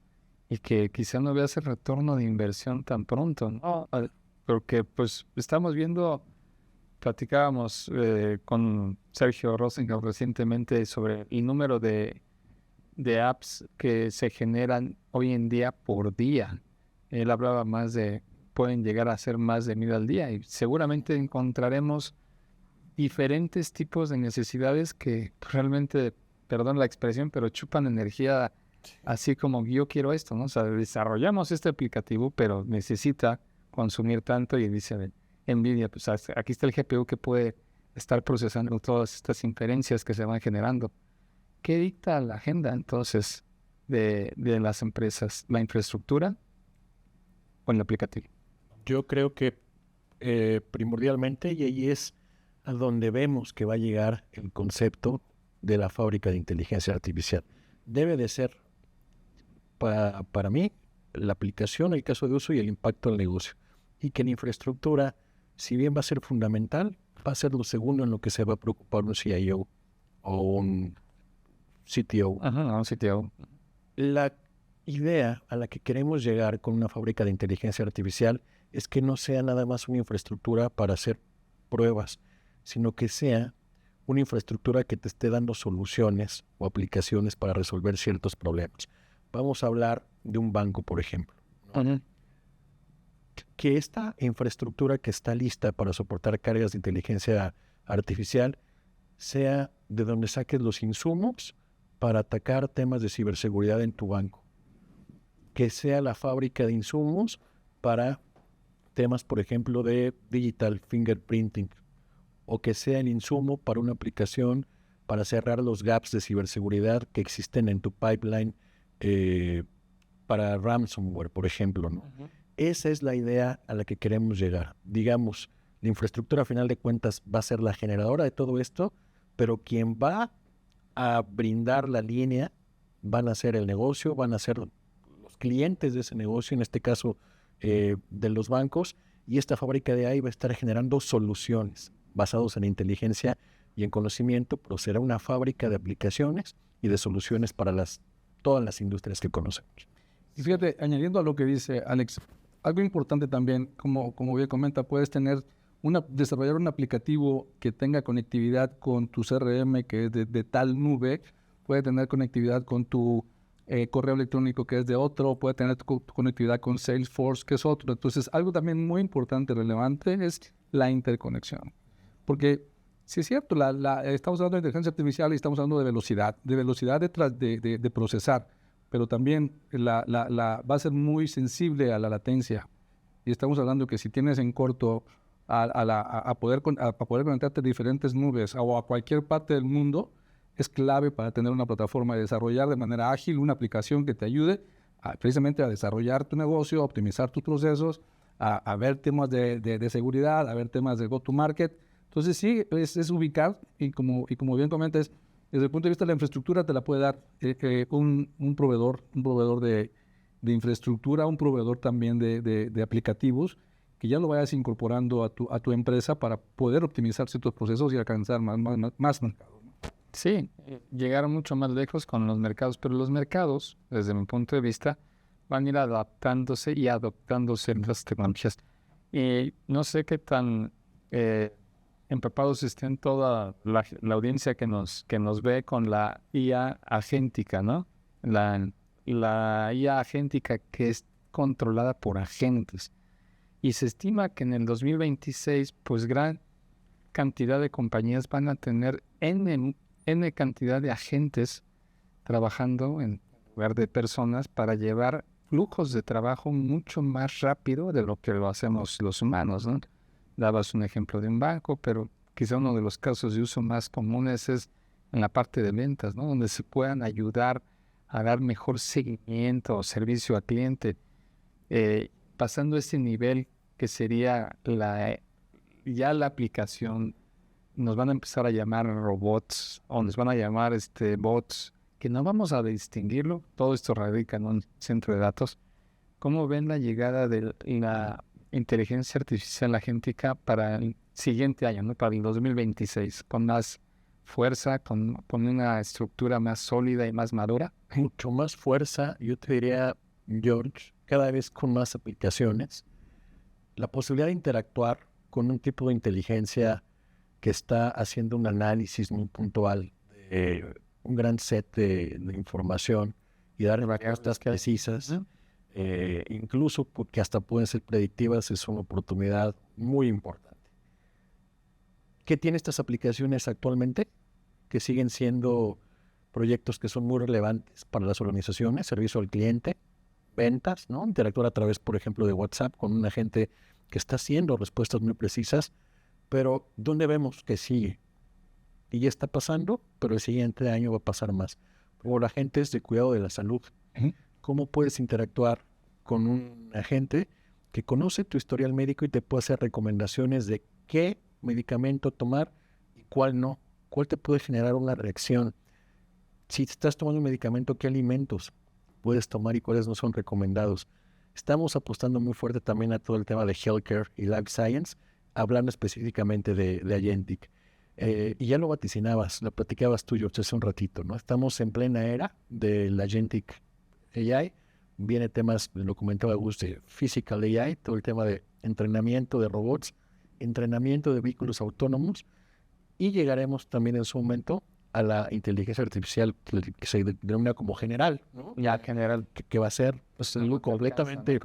y que quizá no veas el retorno de inversión tan pronto, ¿no? Porque pues estamos viendo, platicábamos con Sergio Rosenhaus recientemente sobre el número de apps que se generan hoy en día por día. Él hablaba pueden llegar a ser más de 1000 al día, y seguramente encontraremos diferentes tipos de necesidades que realmente, perdón la expresión, pero chupan energía, así como yo quiero esto, ¿no? O sea, desarrollamos este aplicativo, pero necesita consumir tanto, y dice NVIDIA, pues aquí está el GPU que puede estar procesando todas estas inferencias que se van generando. ¿Qué dicta la agenda entonces de las empresas? ¿La infraestructura o el aplicativo? Yo creo que primordialmente, y ahí es a donde vemos que va a llegar el concepto de la fábrica de inteligencia artificial. Debe de ser, para mí, la aplicación, el caso de uso y el impacto al negocio. Y que la infraestructura, si bien va a ser fundamental, va a ser lo segundo en lo que se va a preocupar un CIO o un CTO. Ajá, un CTO. La idea a la que queremos llegar con una fábrica de inteligencia artificial es que no sea nada más una infraestructura para hacer pruebas, sino que sea una infraestructura que te esté dando soluciones o aplicaciones para resolver ciertos problemas. Vamos a hablar de un banco, por ejemplo, ¿no? Uh-huh. Que esta infraestructura que está lista para soportar cargas de inteligencia artificial sea de donde saques los insumos para atacar temas de ciberseguridad en tu banco. Que sea la fábrica de insumos para temas, por ejemplo, de digital fingerprinting, o que sea el insumo para una aplicación para cerrar los gaps de ciberseguridad que existen en tu pipeline para ransomware, por ejemplo, ¿no? Uh-huh. Esa es la idea a la que queremos llegar. Digamos, la infraestructura a final de cuentas va a ser la generadora de todo esto, pero quien va a brindar la línea van a ser el negocio, van a ser los clientes de ese negocio, en este caso de los bancos, y esta fábrica de AI va a estar generando soluciones basadas en inteligencia y en conocimiento, pero será una fábrica de aplicaciones y de soluciones para todas las industrias que conocemos. Y fíjate, añadiendo a lo que dice Alex, algo importante también, como bien comenta, puedes desarrollar un aplicativo que tenga conectividad con tu CRM, que es de tal nube, puede tener conectividad con tu correo electrónico, que es de otro, puede tener conectividad con Salesforce, que es otro. Entonces, algo también muy importante, relevante, es la interconexión. Porque, si es cierto, estamos hablando de inteligencia artificial y estamos hablando de velocidad detrás de procesar, pero también va a ser muy sensible a la latencia. Y estamos hablando que si tienes en corto a poder conectarte a diferentes nubes o a cualquier parte del mundo, es clave para tener una plataforma de desarrollar de manera ágil una aplicación que te ayude precisamente a desarrollar tu negocio, a optimizar tus procesos, a ver temas de seguridad, a ver temas de go-to-market. Entonces sí, es ubicar y como bien comentas, desde el punto de vista de la infraestructura te la puede dar un proveedor de infraestructura, un proveedor también de aplicativos que ya lo vayas incorporando a tu empresa para poder optimizar ciertos procesos y alcanzar más mercado. Sí, llegar mucho más lejos con los mercados, pero los mercados, desde mi punto de vista, van a ir adaptándose y adoptándose en las tecnologías. Y no sé qué tan empapados estén toda la audiencia que nos ve con la IA agéntica, ¿no? La IA agéntica que es controlada por agentes. Y se estima que en el 2026, pues gran cantidad de compañías van a tener N cantidad de agentes trabajando en lugar de personas para llevar flujos de trabajo mucho más rápido de lo que lo hacemos los humanos, ¿no? Dabas un ejemplo de un banco, pero quizá uno de los casos de uso más comunes es en la parte de ventas, ¿no? Donde se puedan ayudar a dar mejor seguimiento o servicio al cliente, pasando ese nivel que sería ya la aplicación. Nos van a empezar a llamar robots o nos van a llamar bots, que no vamos a distinguirlo. Todo esto radica en un centro de datos. ¿Cómo ven la llegada de la inteligencia artificial agéntica para el siguiente año, ¿no? Para el 2026, con más fuerza, con una estructura más sólida y más madura? Mucho más fuerza, yo te diría, George, cada vez con más aplicaciones. La posibilidad de interactuar con un tipo de inteligencia que está haciendo un análisis muy puntual de un gran set de información y dar respuestas precisas, incluso porque hasta pueden ser predictivas, es una oportunidad muy importante. ¿Qué tienen estas aplicaciones actualmente? Que siguen siendo proyectos que son muy relevantes para las organizaciones, servicio al cliente, ventas, ¿no? Interactuar a través, por ejemplo, de WhatsApp con un agente que está haciendo respuestas muy precisas. Pero, ¿dónde vemos que sigue? Y ya está pasando, pero el siguiente año va a pasar más. Por agentes de cuidado de la salud. ¿Cómo puedes interactuar con un agente que conoce tu historial médico y te puede hacer recomendaciones de qué medicamento tomar y cuál no? ¿Cuál te puede generar una reacción? Si estás tomando un medicamento, ¿qué alimentos puedes tomar y cuáles no son recomendados? Estamos apostando muy fuerte también a todo el tema de healthcare y life science, hablando específicamente de Agentic. Y ya lo vaticinabas, lo platicabas tú, George, hace un ratito, ¿no? Estamos en plena era del Agentic AI. Viene temas, lo comentaba Gus, de Physical AI, todo el tema de entrenamiento de robots, entrenamiento de vehículos autónomos, y llegaremos también en su momento a la inteligencia artificial que se denomina como general, ¿no? Ya general. Que va a ser pues, algo completamente...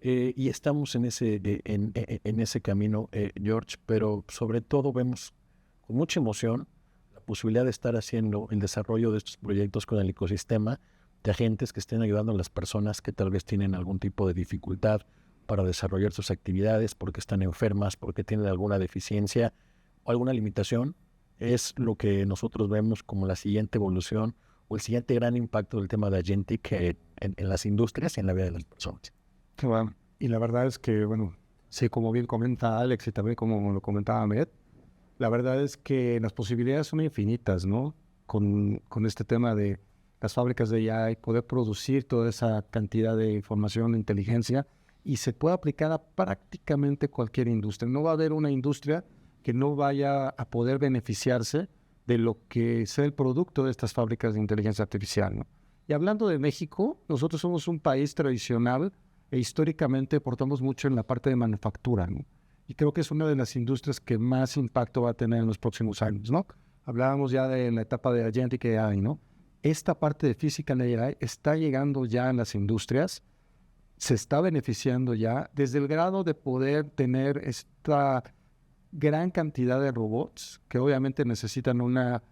y estamos en ese camino, George, pero sobre todo vemos con mucha emoción la posibilidad de estar haciendo el desarrollo de estos proyectos con el ecosistema de agentes que estén ayudando a las personas que tal vez tienen algún tipo de dificultad para desarrollar sus actividades, porque están enfermas, porque tienen alguna deficiencia o alguna limitación. Es lo que nosotros vemos como la siguiente evolución o el siguiente gran impacto del tema de Agentic en las industrias y en la vida de las personas. Bueno, y la verdad es que, bueno, sí, como bien comenta Alex y también como lo comentaba Ahmed, la verdad es que las posibilidades son infinitas, ¿no? Con este tema de las fábricas de AI, poder producir toda esa cantidad de información, de inteligencia, y se puede aplicar a prácticamente cualquier industria. No va a haber una industria que no vaya a poder beneficiarse de lo que sea el producto de estas fábricas de inteligencia artificial, ¿no? Y hablando de México, nosotros somos un país tradicional e históricamente aportamos mucho en la parte de manufactura, ¿no? Y creo que es una de las industrias que más impacto va a tener en los próximos años, ¿no? Hablábamos ya de la etapa de Agentic AI, ¿no? Esta parte de Physical AI está llegando ya en las industrias, se está beneficiando ya, desde el grado de poder tener esta gran cantidad de robots que obviamente necesitan una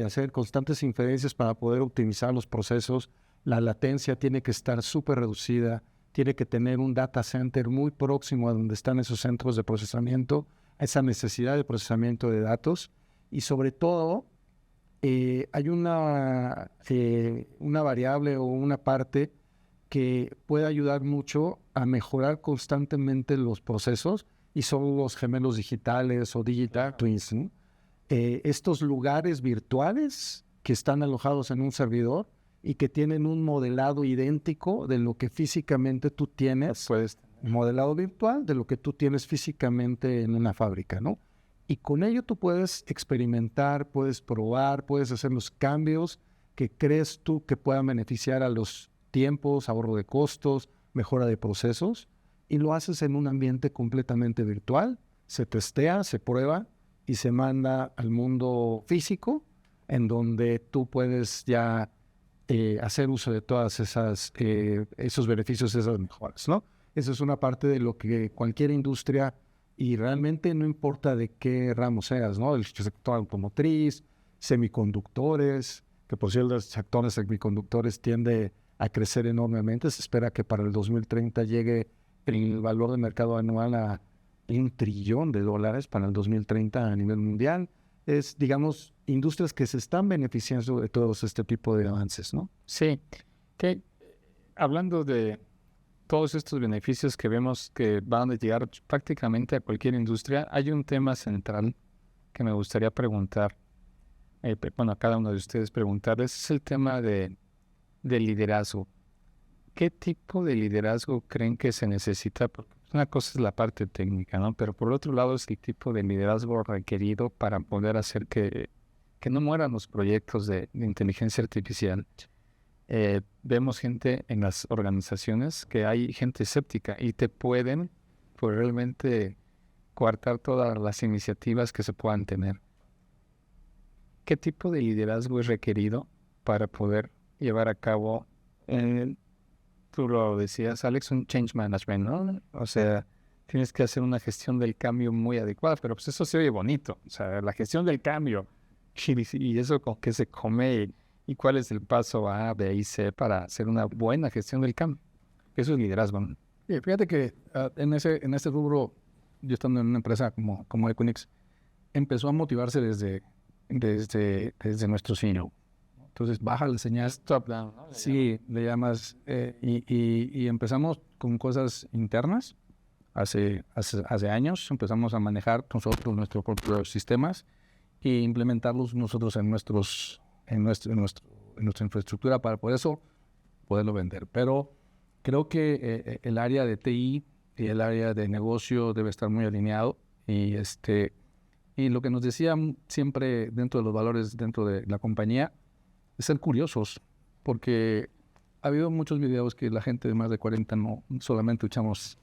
hacer constantes inferencias para poder optimizar los procesos. La latencia tiene que estar súper reducida, tiene que tener un data center muy próximo a donde están esos centros de procesamiento, esa necesidad de procesamiento de datos. Y sobre todo, hay una variable o una parte que puede ayudar mucho a mejorar constantemente los procesos, y son los gemelos digitales o digital twins, ¿no? Estos lugares virtuales que están alojados en un servidor y que tienen un modelado idéntico de lo que físicamente tú tienes, modelado virtual de lo que tú tienes físicamente en una fábrica, ¿no? Y con ello tú puedes experimentar, puedes probar, puedes hacer los cambios que crees tú que puedan beneficiar a los tiempos, ahorro de costos, mejora de procesos, y lo haces en un ambiente completamente virtual, se testea, se prueba y se manda al mundo físico, en donde tú puedes ya hacer uso de todas esos beneficios, esas mejoras, ¿no? Esa es una parte de lo que cualquier industria, y realmente no importa de qué ramo seas, ¿no? El sector automotriz, semiconductores, que por cierto el sector de semiconductores tiende a crecer enormemente. Se espera que para el 2030 llegue el valor de mercado anual a $1 trillón para el 2030 a nivel mundial. Es, digamos, industrias que se están beneficiando de todos este tipo de avances, ¿no? Sí, que hablando de todos estos beneficios que vemos que van a llegar prácticamente a cualquier industria, hay un tema central que me gustaría preguntar, a cada uno de ustedes preguntarles, es el tema de liderazgo. ¿Qué tipo de liderazgo creen que se necesita? Porque una cosa es la parte técnica, ¿no? Pero por otro lado es el tipo de liderazgo requerido para poder hacer que no mueran los proyectos de inteligencia artificial. Vemos gente en las organizaciones que hay gente escéptica y te pueden realmente coartar todas las iniciativas que se puedan tener. ¿Qué tipo de liderazgo es requerido para poder llevar a cabo, tú lo decías, Alex, un change management, ¿no? O sea, tienes que hacer una gestión del cambio muy adecuada, pero pues eso se oye bonito. O sea, la gestión del cambio y eso con qué se come y cuál es el paso A, B y C para hacer una buena gestión del cambio. Eso es liderazgo, ¿no? Sí, fíjate que en ese rubro, yo estando en una empresa como Equinix, empezó a motivarse desde nuestro CEO. Entonces baja la señal. Top down, ¿no? Sí, le llamas. Y empezamos con cosas internas. Hace años empezamos a manejar nosotros nuestros propios sistemas e implementarlos nosotros en nuestra infraestructura para poderlo vender. Pero creo que el área de TI y el área de negocio debe estar muy alineado. Y lo que nos decía siempre dentro de los valores dentro de la compañía es ser curiosos, porque ha habido muchos videos que la gente de más de 40 no solamente usamos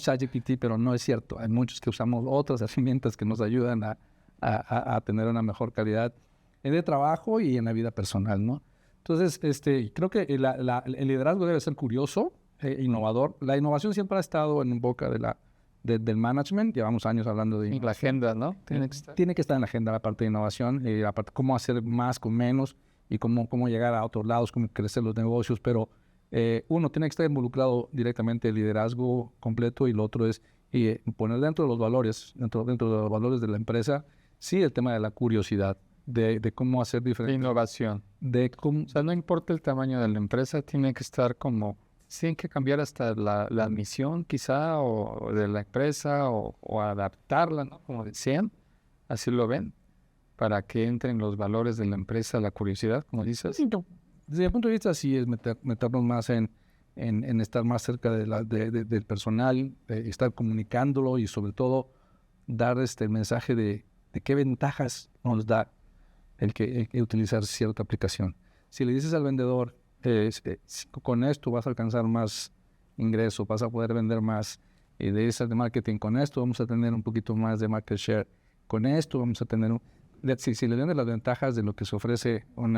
ChatGPT, pero no es cierto. Hay muchos que usamos otras herramientas que nos ayudan a tener una mejor calidad de trabajo y en la vida personal, ¿no? Entonces, creo que el liderazgo debe ser curioso, innovador. La innovación siempre ha estado en boca del management. Llevamos años hablando de la agenda, ¿no? Tiene que estar en la agenda la parte de innovación, y la parte cómo hacer más con menos y cómo llegar a otros lados, cómo crecer los negocios. Pero uno tiene que estar involucrado directamente el liderazgo completo, y lo otro es poner dentro de los valores, dentro de los valores de la empresa, sí, el tema de la curiosidad, de cómo hacer diferente. De innovación. O sea, no importa el tamaño de la empresa, tiene que estar tienen que cambiar hasta la misión quizá, o de la empresa, o adaptarla, ¿no? Como decían, así lo ven, para que entren los valores de la empresa, la curiosidad, como dices. Sí, desde mi punto de vista, sí es meternos más en estar más cerca del personal, estar comunicándolo, y sobre todo dar el mensaje de qué ventajas nos da el que utilizar cierta aplicación. Si le dices al vendedor, con esto vas a alcanzar más ingreso, vas a poder vender más, de esas de marketing, con esto vamos a tener un poquito más de market share, con esto vamos a tener si le vendes las ventajas de lo que se ofrece con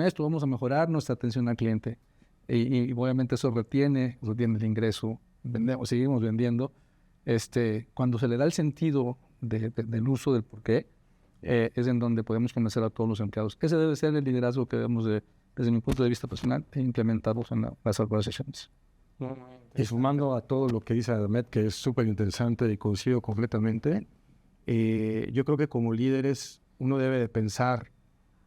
esto vamos a mejorar nuestra atención al cliente, y obviamente eso retiene el ingreso, seguimos vendiendo. Cuando se le da el sentido del uso del por qué, es en donde podemos convencer a todos los empleados. Ese debe ser el liderazgo que debemos, desde mi punto de vista personal, implementarlos en las organizaciones. Y sumando a todo lo que dice Ahmed, que es súper interesante y coincido completamente, yo creo que como líderes uno debe de pensar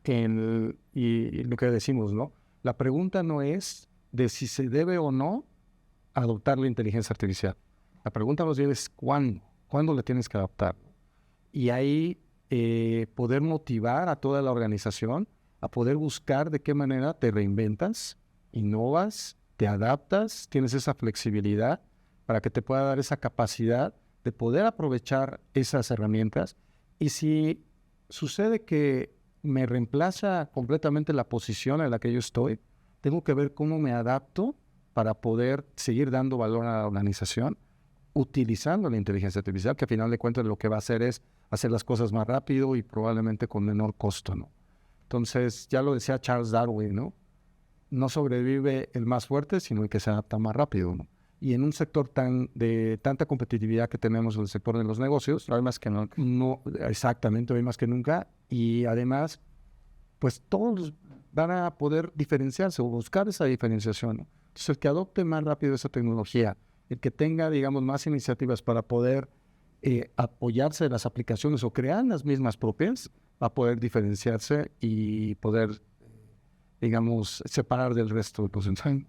y lo que decimos, ¿no? La pregunta no es de si se debe o no adoptar la inteligencia artificial. La pregunta más bien es cuándo la tienes que adoptar. Y ahí poder motivar a toda la organización a poder buscar de qué manera te reinventas, innovas, te adaptas, tienes esa flexibilidad para que te pueda dar esa capacidad de poder aprovechar esas herramientas. Y si sucede que me reemplaza completamente la posición en la que yo estoy, tengo que ver cómo me adapto para poder seguir dando valor a la organización utilizando la inteligencia artificial, que al final de cuentas lo que va a hacer es hacer las cosas más rápido y probablemente con menor costo, ¿no? Entonces, ya lo decía Charles Darwin, ¿no? No sobrevive el más fuerte, sino el que se adapta más rápido, ¿no? Y en un sector de tanta competitividad que tenemos en el sector de los negocios, Hoy más que nunca. no, exactamente, hoy más que nunca, y además, pues todos van a poder diferenciarse o buscar esa diferenciación, ¿no? Entonces, el que adopte más rápido esa tecnología, el que tenga, digamos, más iniciativas para poder apoyarse de las aplicaciones o crear las mismas propias, va a poder diferenciarse y poder, digamos, separar del resto del porcentaje.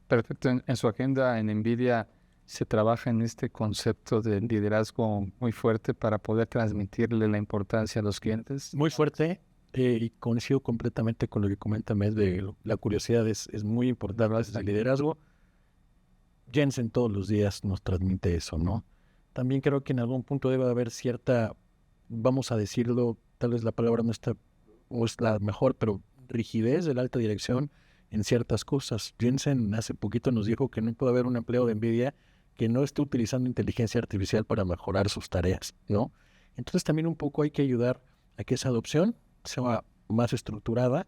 Perfecto. En su agenda en NVIDIA se trabaja en este concepto de liderazgo muy fuerte para poder transmitirle la importancia a los clientes. Muy fuerte, y coincido completamente con lo que comenta Med, la curiosidad es muy importante, el liderazgo. Jensen todos los días nos transmite eso, ¿no? También creo que en algún punto debe haber cierta, vamos a decirlo, tal vez la palabra no está, o es la mejor, pero rigidez de la alta dirección en ciertas cosas. Jensen hace poquito nos dijo que no puede haber un empleado de NVIDIA que no esté utilizando inteligencia artificial para mejorar sus tareas, ¿no? Entonces también un poco hay que ayudar a que esa adopción sea más estructurada,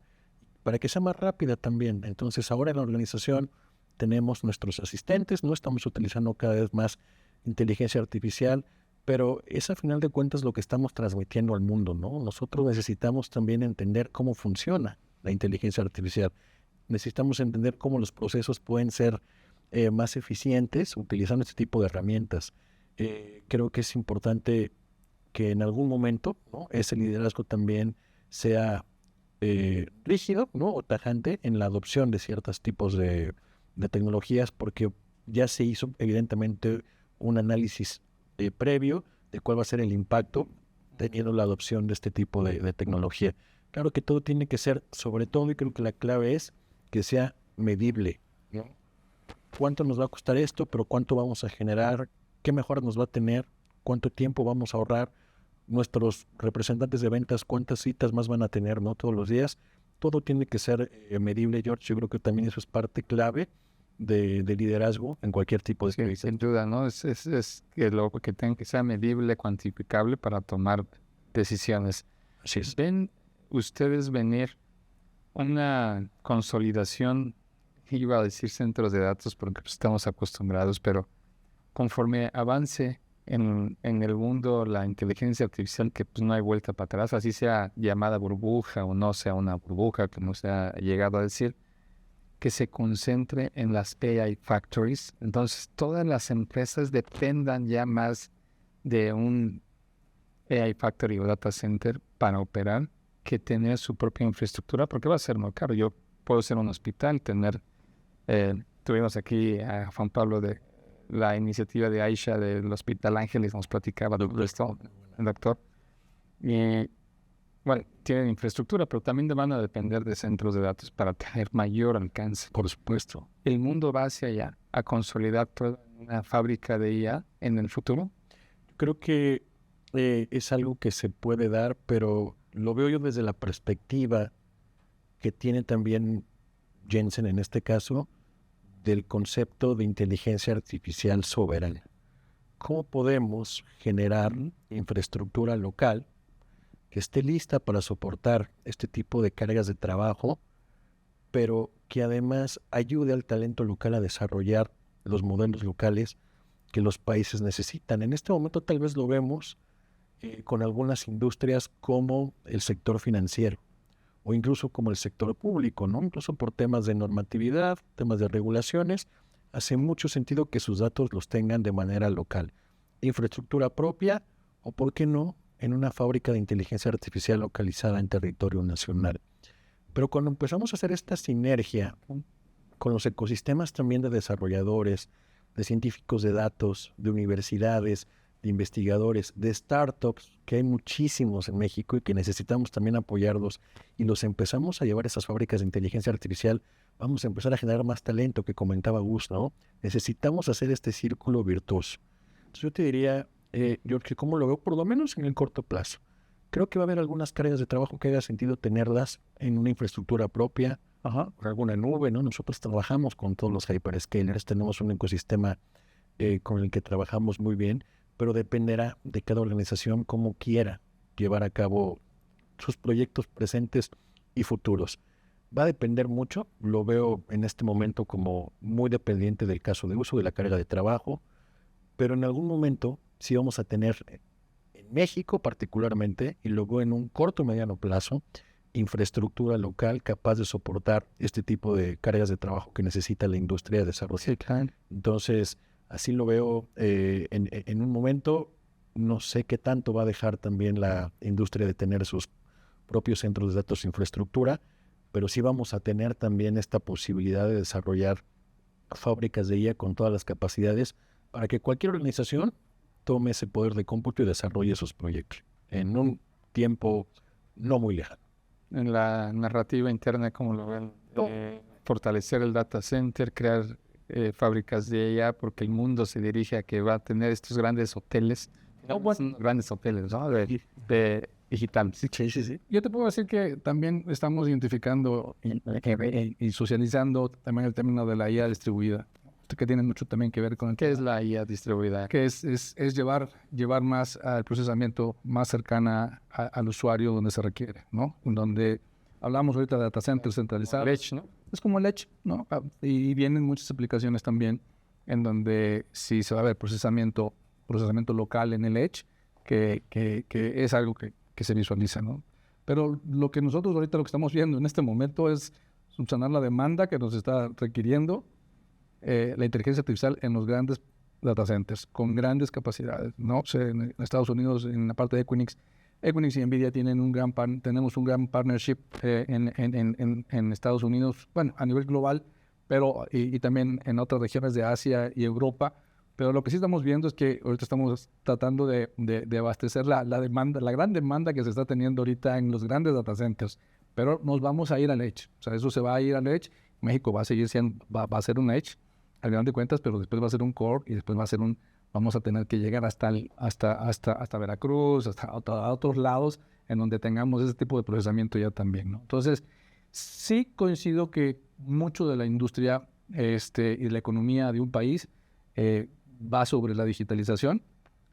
para que sea más rápida también. Entonces ahora en la organización tenemos nuestros asistentes, no estamos utilizando cada vez más inteligencia artificial, pero es a final de cuentas lo que estamos transmitiendo al mundo, ¿no? Nosotros necesitamos también entender cómo funciona la inteligencia artificial. Necesitamos entender cómo los procesos pueden ser más eficientes utilizando este tipo de herramientas. Creo que es importante que en algún momento, ¿no?, ese liderazgo también sea rígido, ¿no?, o tajante en la adopción de ciertos tipos de tecnologías, porque ya se hizo evidentemente un análisis previo de cuál va a ser el impacto teniendo la adopción de este tipo de tecnología. Claro que todo tiene que ser, sobre todo, y creo que la clave es que sea medible, ¿no? ¿Cuánto nos va a costar esto? Pero ¿cuánto vamos a generar? ¿Qué mejoras nos va a tener? ¿Cuánto tiempo vamos a ahorrar? Nuestros representantes de ventas, ¿cuántas citas más van a tener, no, todos los días? Todo tiene que ser medible, George. Yo creo que también eso es parte clave de liderazgo en cualquier tipo de Sí, experiencia. sin duda, ¿no? Es que lo que tenga que ser medible, cuantificable para tomar decisiones. Así es. ¿Ven ustedes venir una consolidación, iba a decir centros de datos porque pues, estamos acostumbrados, pero conforme avance en el mundo la inteligencia artificial, que pues no hay vuelta para atrás, así sea llamada burbuja o no sea una burbuja, como se ha llegado a decir, que se concentre en las AI factories. Entonces, todas las empresas dependan ya más de un AI factory o data center para operar que tener su propia infraestructura, porque va a ser muy caro. Yo puedo ser un hospital, tuvimos aquí a Juan Pablo de la iniciativa de Aisha del Hospital Ángeles, nos platicaba todo esto, el doctor. Y bueno, tienen infraestructura, pero también van a depender de centros de datos para tener mayor alcance. Por supuesto. ¿El mundo va hacia allá, a consolidar toda una fábrica de IA en el futuro? Creo que es algo que se puede dar, pero lo veo yo desde la perspectiva que tiene también Jensen en este caso, del concepto de inteligencia artificial soberana. ¿Cómo podemos generar infraestructura local que esté lista para soportar este tipo de cargas de trabajo, pero que además ayude al talento local a desarrollar los modelos locales que los países necesitan? En este momento tal vez lo vemos con algunas industrias como el sector financiero o incluso como el sector público, ¿no? Incluso por temas de normatividad, temas de regulaciones, hace mucho sentido que sus datos los tengan de manera local. Infraestructura propia o, ¿por qué no?, en una fábrica de inteligencia artificial localizada en territorio nacional. Pero cuando empezamos a hacer esta sinergia con los ecosistemas también de desarrolladores, de científicos de datos, de universidades, de investigadores, de startups, que hay muchísimos en México y que necesitamos también apoyarlos, y los empezamos a llevar a esas fábricas de inteligencia artificial, vamos a empezar a generar más talento, que comentaba Gus, ¿no? Necesitamos hacer este círculo virtuoso. Entonces yo te diría, George, ¿cómo lo veo? Por lo menos en el corto plazo. Creo que va a haber algunas cargas de trabajo que haga sentido tenerlas en una infraestructura propia, por alguna nube, ¿no? Nosotros trabajamos con todos los hyperscalers, tenemos un ecosistema con el que trabajamos muy bien, pero dependerá de cada organización cómo quiera llevar a cabo sus proyectos presentes y futuros. Va a depender mucho, lo veo en este momento como muy dependiente del caso de uso, de la carga de trabajo, pero en algún momento sí vamos a tener, en México particularmente, y luego en un corto o mediano plazo, infraestructura local capaz de soportar este tipo de cargas de trabajo que necesita la industria de desarrollo. Sí, claro. Entonces, así lo veo en un momento. No sé qué tanto va a dejar también la industria de tener sus propios centros de datos e infraestructura, pero sí vamos a tener también esta posibilidad de desarrollar fábricas de IA con todas las capacidades para que cualquier organización tome ese poder de cómputo y desarrolle esos proyectos en un tiempo no muy lejano. En la narrativa interna, como lo ven, fortalecer el data center, crear fábricas de IA, porque el mundo se dirige a que va a tener estos grandes hoteles, grandes hoteles, ¿no? de digitales. Sí. Yo te puedo decir que también estamos identificando y socializando también el término de la IA distribuida, que tiene mucho también que ver con ¿Qué es la IA distribuida? que es llevar más al procesamiento más cercana al usuario donde se requiere, ¿no? Donde hablamos ahorita de data centers centralizados. El Edge, ¿no? Es como el Edge, ¿no? Y vienen muchas aplicaciones también en donde sí se va a ver procesamiento local en el Edge, que es algo que se visualiza, ¿no? Pero lo que nosotros ahorita lo que estamos viendo en este momento es subsanar la demanda que nos está requiriendo la inteligencia artificial en los grandes data centers, con grandes capacidades, ¿no? O sea, en Estados Unidos, en la parte de Equinix y NVIDIA tienen tenemos un gran partnership en Estados Unidos, bueno, a nivel global, pero y también en otras regiones de Asia y Europa. Pero lo que sí estamos viendo es que ahorita estamos tratando de abastecer la demanda, la gran demanda que se está teniendo ahorita en los grandes data centers. Pero nos vamos a ir al Edge. O sea, eso se va a ir al Edge. México va a seguir siendo, va a ser un Edge, al final de cuentas, pero después va a ser un Core y después va a ser vamos a tener que llegar hasta Veracruz, hasta otros lados en donde tengamos ese tipo de procesamiento ya también, ¿no? Entonces, sí coincido que mucho de la industria y la economía de un país va sobre la digitalización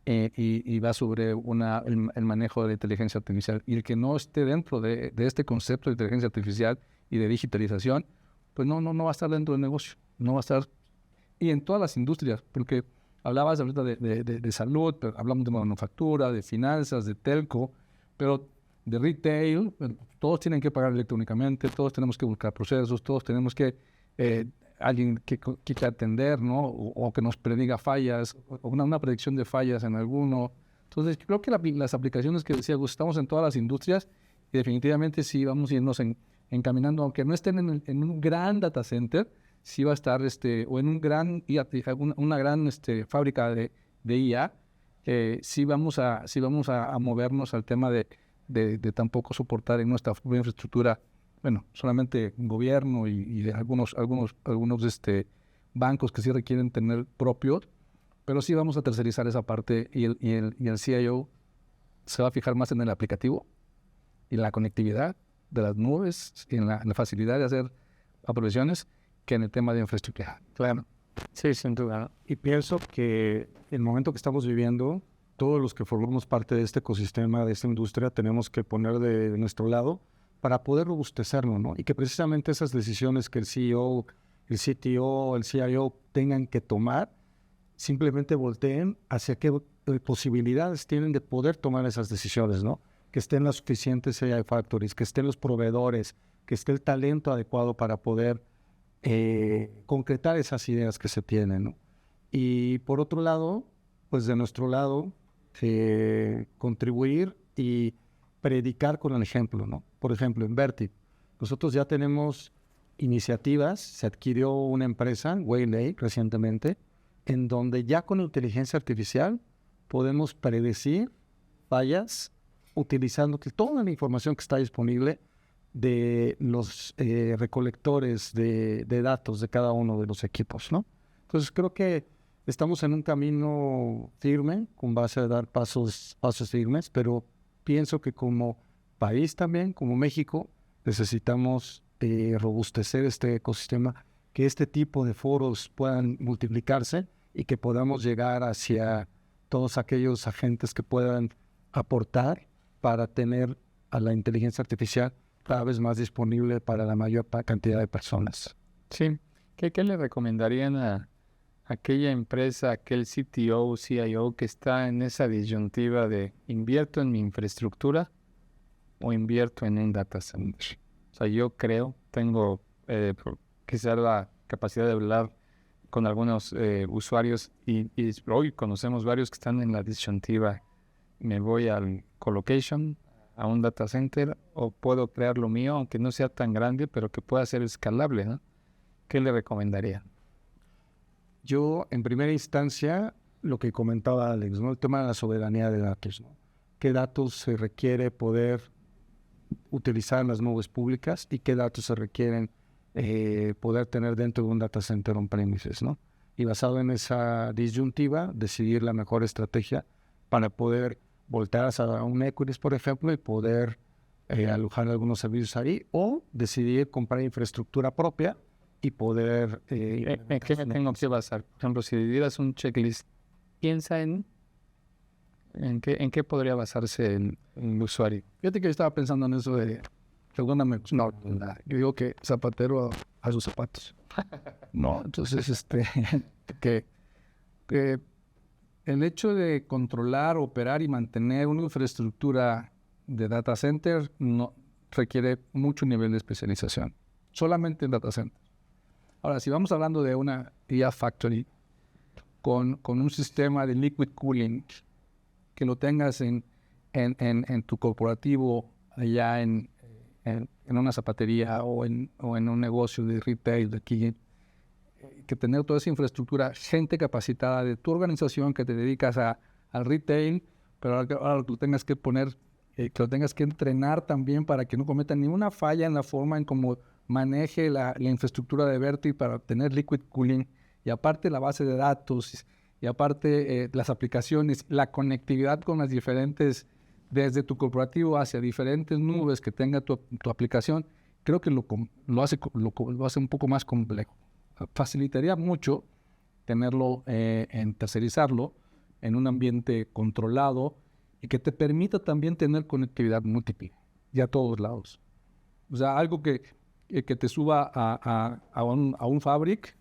y va sobre el manejo de la inteligencia artificial. Y el que no esté dentro de este concepto de inteligencia artificial y de digitalización, pues no va a estar dentro del negocio, no va a estar. Y en todas las industrias, porque hablabas ahorita de salud, pero hablamos de manufactura, de finanzas, de telco, pero de retail, todos tienen que pagar electrónicamente, todos tenemos que buscar procesos, todos tenemos que alguien que atender, ¿no? O que nos prediga fallas, o una predicción de fallas en alguno. Entonces, creo que las aplicaciones que decía Gus, estamos en todas las industrias y definitivamente sí vamos a irnos encaminando, aunque no estén en un gran data center, sí va a estar o en una gran fábrica de IA, sí vamos a movernos al tema de tampoco soportar en nuestra propia infraestructura, bueno, solamente gobierno y de algunos bancos que sí requieren tener propios, pero sí vamos a tercerizar esa parte y el CIO se va a fijar más en el aplicativo y la conectividad de las nubes y en la facilidad de hacer apropiaciones que en el tema de infraestructura. Claro. Sí, sin duda. Y pienso que el momento que estamos viviendo, todos los que formamos parte de este ecosistema, de esta industria, tenemos que poner de nuestro lado para poder robustecerlo, ¿no? Y que precisamente esas decisiones que el CEO, el CTO, el CIO tengan que tomar, simplemente volteen hacia qué posibilidades tienen de poder tomar esas decisiones, ¿no? Que estén las suficientes AI factories, que estén los proveedores, que esté el talento adecuado para poder concretar esas ideas que se tienen, ¿no? Y por otro lado, pues de nuestro lado, contribuir y predicar con el ejemplo, ¿no? Por ejemplo, en Vertiv, nosotros ya tenemos iniciativas, se adquirió una empresa, Waylay, recientemente, en donde ya con inteligencia artificial podemos predecir fallas utilizando toda la información que está disponible de los recolectores de datos de cada uno de los equipos, ¿no? Entonces creo que estamos en un camino firme, con base a dar pasos firmes, pero pienso que como país también, como México, necesitamos robustecer este ecosistema, que este tipo de foros puedan multiplicarse y que podamos llegar hacia todos aquellos agentes que puedan aportar para tener a la inteligencia artificial cada vez más disponible para la mayor cantidad de personas. Sí. ¿Qué le recomendarían a aquella empresa, aquel CTO, CIO que está en esa disyuntiva de invierto en mi infraestructura o invierto en un data center? O sea, yo creo, tengo quizás la capacidad de hablar con algunos usuarios y hoy conocemos varios que están en la disyuntiva. Me voy al colocation, a un data center, o puedo crear lo mío, aunque no sea tan grande, pero que pueda ser escalable, ¿no? ¿Qué le recomendaría? Yo, en primera instancia, lo que comentaba Alex, ¿no? El tema de la soberanía de datos, ¿no? ¿Qué datos se requiere poder utilizar en las nubes públicas y qué datos se requieren poder tener dentro de un data center on-premises, ¿no? Y basado en esa disyuntiva, decidir la mejor estrategia para poder voltear a un Equinix, por ejemplo, y poder alojar algunos servicios ahí, o decidir comprar infraestructura propia y poder... ¿En qué me tengo que basar? Por ejemplo, si dieras un checklist, piensa en qué podría basarse el usuario. Fíjate que yo estaba pensando en eso de, perdóname, no, yo digo que zapatero a sus zapatos. No, entonces, que el hecho de controlar, operar y mantener una infraestructura de data center no requiere mucho nivel de especialización, solamente en data center. Ahora, si vamos hablando de una IA Factory con un sistema de liquid cooling que lo tengas en tu corporativo, allá en una zapatería o en un negocio de retail de aquí, que tener toda esa infraestructura, gente capacitada de tu organización que te dedicas al retail, pero ahora lo tengas que poner, que lo tengas que entrenar también para que no cometa ninguna falla en la forma en cómo maneje la infraestructura de Vertiv para obtener liquid cooling, y aparte la base de datos, y aparte las aplicaciones, la conectividad con las diferentes, desde tu corporativo hacia diferentes nubes que tenga tu aplicación, creo que lo hace un poco más complejo. Facilitaría mucho tenerlo, tercerizarlo en un ambiente controlado y que te permita también tener conectividad múltiple y a todos lados. O sea, algo que te suba a un fabric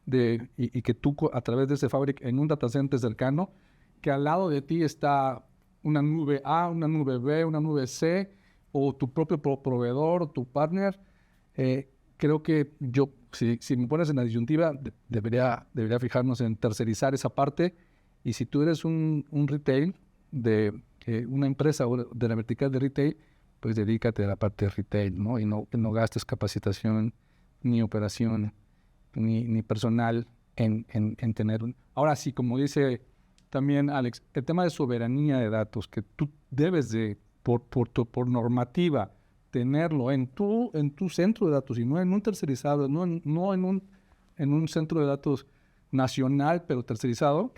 y que tú a través de ese fabric en un data center cercano, que al lado de ti está una nube A, una nube B, una nube C, o tu propio proveedor, tu partner. Creo que yo, si me pones en la disyuntiva, debería fijarnos en tercerizar esa parte. Y si tú eres un retail de una empresa de la vertical de retail, pues dedícate a la parte de retail, ¿no? Y no gastes capacitación, ni operación, ni personal en tener un... Ahora sí, como dice también Alex, el tema de soberanía de datos, que tú debes de, por normativa, tenerlo en tu centro de datos y no en un tercerizado, no en un centro de datos nacional, pero tercerizado.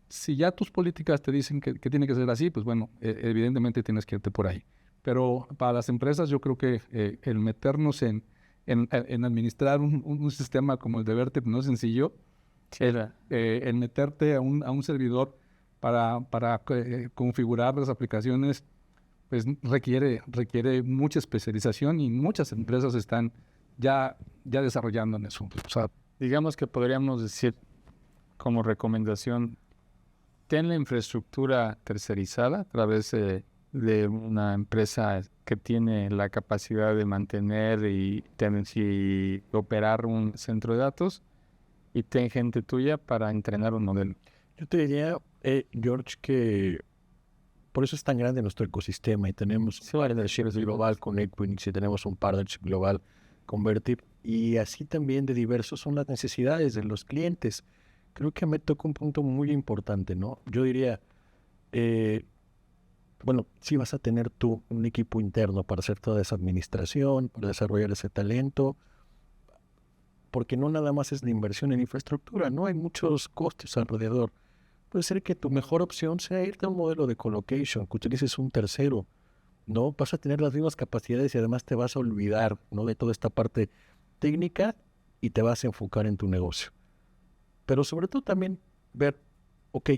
Si ya tus políticas te dicen que tiene que ser así, pues bueno, evidentemente tienes que irte por ahí. Pero para las empresas yo creo que el meternos en administrar un sistema como el de Vertiv no es sencillo. El meterte a un servidor para configurar las aplicaciones, pues requiere mucha especialización y muchas empresas están ya desarrollando en eso. O sea, digamos que podríamos decir como recomendación, ¿Tienen la infraestructura tercerizada a través de una empresa que tiene la capacidad de mantener y operar un centro de datos? ¿Y tienen gente tuya para entrenar un modelo? Yo te diría, George, que por eso es tan grande nuestro ecosistema y tenemos un partnership global con Equinix y tenemos un partnership global con Vertip, y así también de diversos son las necesidades de los clientes. Creo que me toca un punto muy importante, ¿no? Yo diría, bueno, si vas a tener tú un equipo interno para hacer toda esa administración, para desarrollar ese talento, porque no nada más es la inversión en infraestructura, ¿no? Hay muchos costes alrededor. Puede ser que tu mejor opción sea irte a un modelo de colocation, que utilices un tercero, ¿no? Vas a tener las mismas capacidades y además te vas a olvidar, ¿no?, de toda esta parte técnica y te vas a enfocar en tu negocio. Pero sobre todo también ver, ok,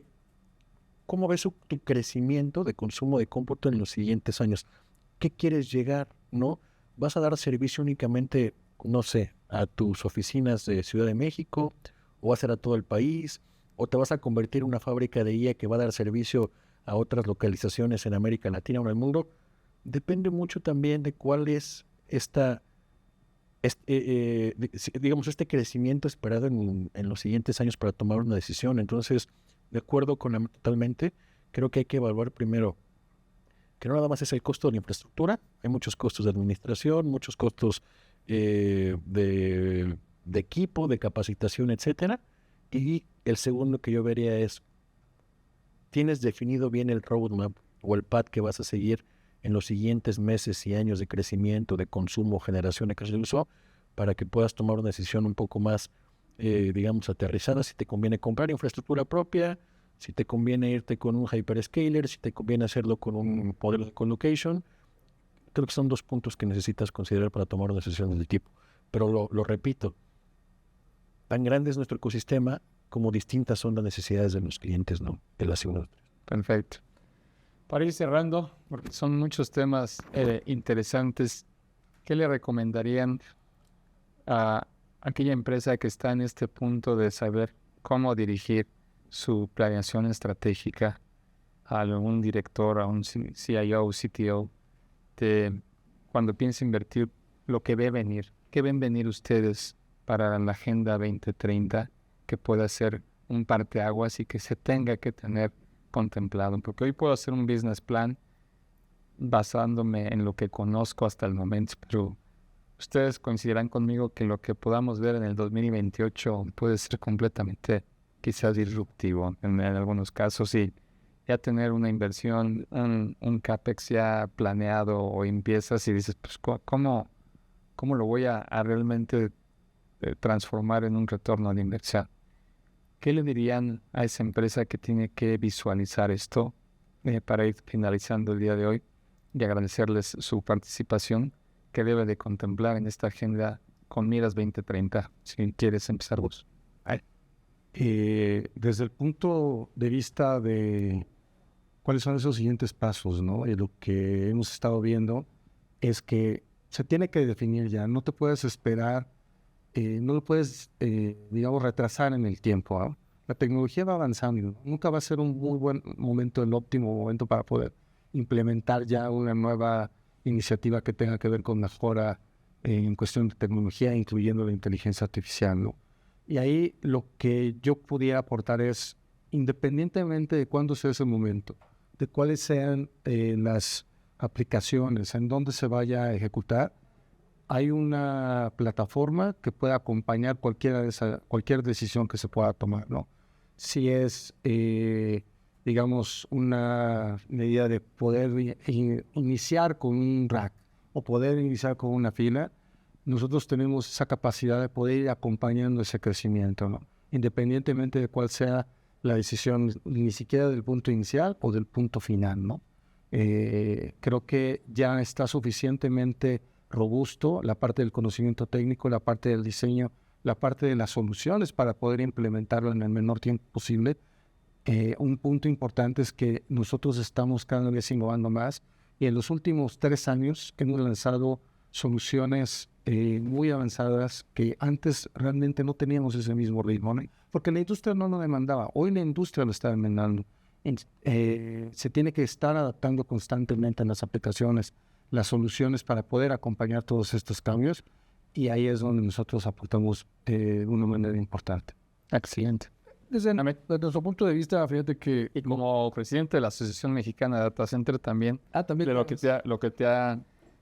¿cómo ves tu crecimiento de consumo de cómputo en los siguientes años? ¿Qué quieres llegar, no? ¿Vas a dar servicio únicamente, no sé, a tus oficinas de Ciudad de México? ¿O va a ser a todo el país? ¿O te vas a convertir en una fábrica de IA que va a dar servicio a otras localizaciones en América Latina o en el mundo? Depende mucho también de cuál es digamos, este crecimiento esperado en los siguientes años para tomar una decisión. Entonces, de acuerdo con la totalmente, creo que hay que evaluar primero que no nada más es el costo de la infraestructura, hay muchos costos de administración, muchos costos de equipo, de capacitación, etcétera. Y el segundo que yo vería es, ¿tienes definido bien el roadmap o el path que vas a seguir en los siguientes meses y años de crecimiento, de consumo, generación de casos de uso, para que puedas tomar una decisión un poco más, digamos, aterrizada? Si te conviene comprar infraestructura propia, si te conviene irte con un hyperscaler, si te conviene hacerlo con un modelo de colocation. Creo que son dos puntos que necesitas considerar para tomar una decisión del tipo. Pero lo repito, tan grande es nuestro ecosistema como distintas son las necesidades de los clientes, ¿no?, de las industrias. Perfecto. Para ir cerrando, porque son muchos temas interesantes, ¿qué le recomendarían a aquella empresa que está en este punto de saber cómo dirigir su planeación estratégica, a algún director, a un CIO, CTO, cuando piensa invertir, lo que ve venir? ¿Qué ven venir ustedes para la Agenda 2030 que pueda ser un parteaguas y que se tenga que tener contemplado? Porque hoy puedo hacer un business plan basándome en lo que conozco hasta el momento, pero ustedes coincidirán conmigo que lo que podamos ver en el 2028 puede ser completamente quizás disruptivo en algunos casos, y ya tener una inversión, un CAPEX ya planeado, o empiezas y dices, pues, ¿cómo lo voy a realmente transformar en un retorno de inversión? ¿Qué le dirían a esa empresa que tiene que visualizar esto para ir finalizando el día de hoy y agradecerles su participación, que debe de contemplar en esta agenda con miras 2030? Si quieres empezar vos. Desde el punto de vista de cuáles son esos siguientes pasos, ¿no? Y lo que hemos estado viendo es que se tiene que definir ya, no te puedes esperar, no lo puedes, digamos, retrasar en el tiempo, ¿no? La tecnología va avanzando, nunca va a ser un muy buen momento, el óptimo momento para poder implementar ya una nueva iniciativa que tenga que ver con mejora en cuestión de tecnología, incluyendo la inteligencia artificial, ¿no? Y ahí lo que yo pudiera aportar es, independientemente de cuándo sea ese momento, de cuáles sean las aplicaciones, en dónde se vaya a ejecutar, hay una plataforma que pueda acompañar cualquier decisión que se pueda tomar, ¿no? Si es, digamos, una medida de poder iniciar con un rack o poder iniciar con una fila, nosotros tenemos esa capacidad de poder ir acompañando ese crecimiento, ¿no? Independientemente de cuál sea la decisión, ni siquiera del punto inicial o del punto final, ¿no? Creo que ya está suficientemente robusto la parte del conocimiento técnico, la parte del diseño, la parte de las soluciones para poder implementarlo en el menor tiempo posible. Un punto importante es que nosotros estamos cada vez innovando más, y en los últimos 3 años hemos lanzado soluciones muy avanzadas que antes realmente no teníamos ese mismo ritmo, ¿no? Porque la industria no lo demandaba. Hoy la industria lo está demandando. se tiene que estar adaptando constantemente en las aplicaciones, las soluciones para poder acompañar todos estos cambios, y ahí es donde nosotros aportamos de una manera importante. Excelente. Desde nuestro punto de vista, fíjate que... Y como presidente de la Asociación Mexicana de Data Center también, también de lo que te ha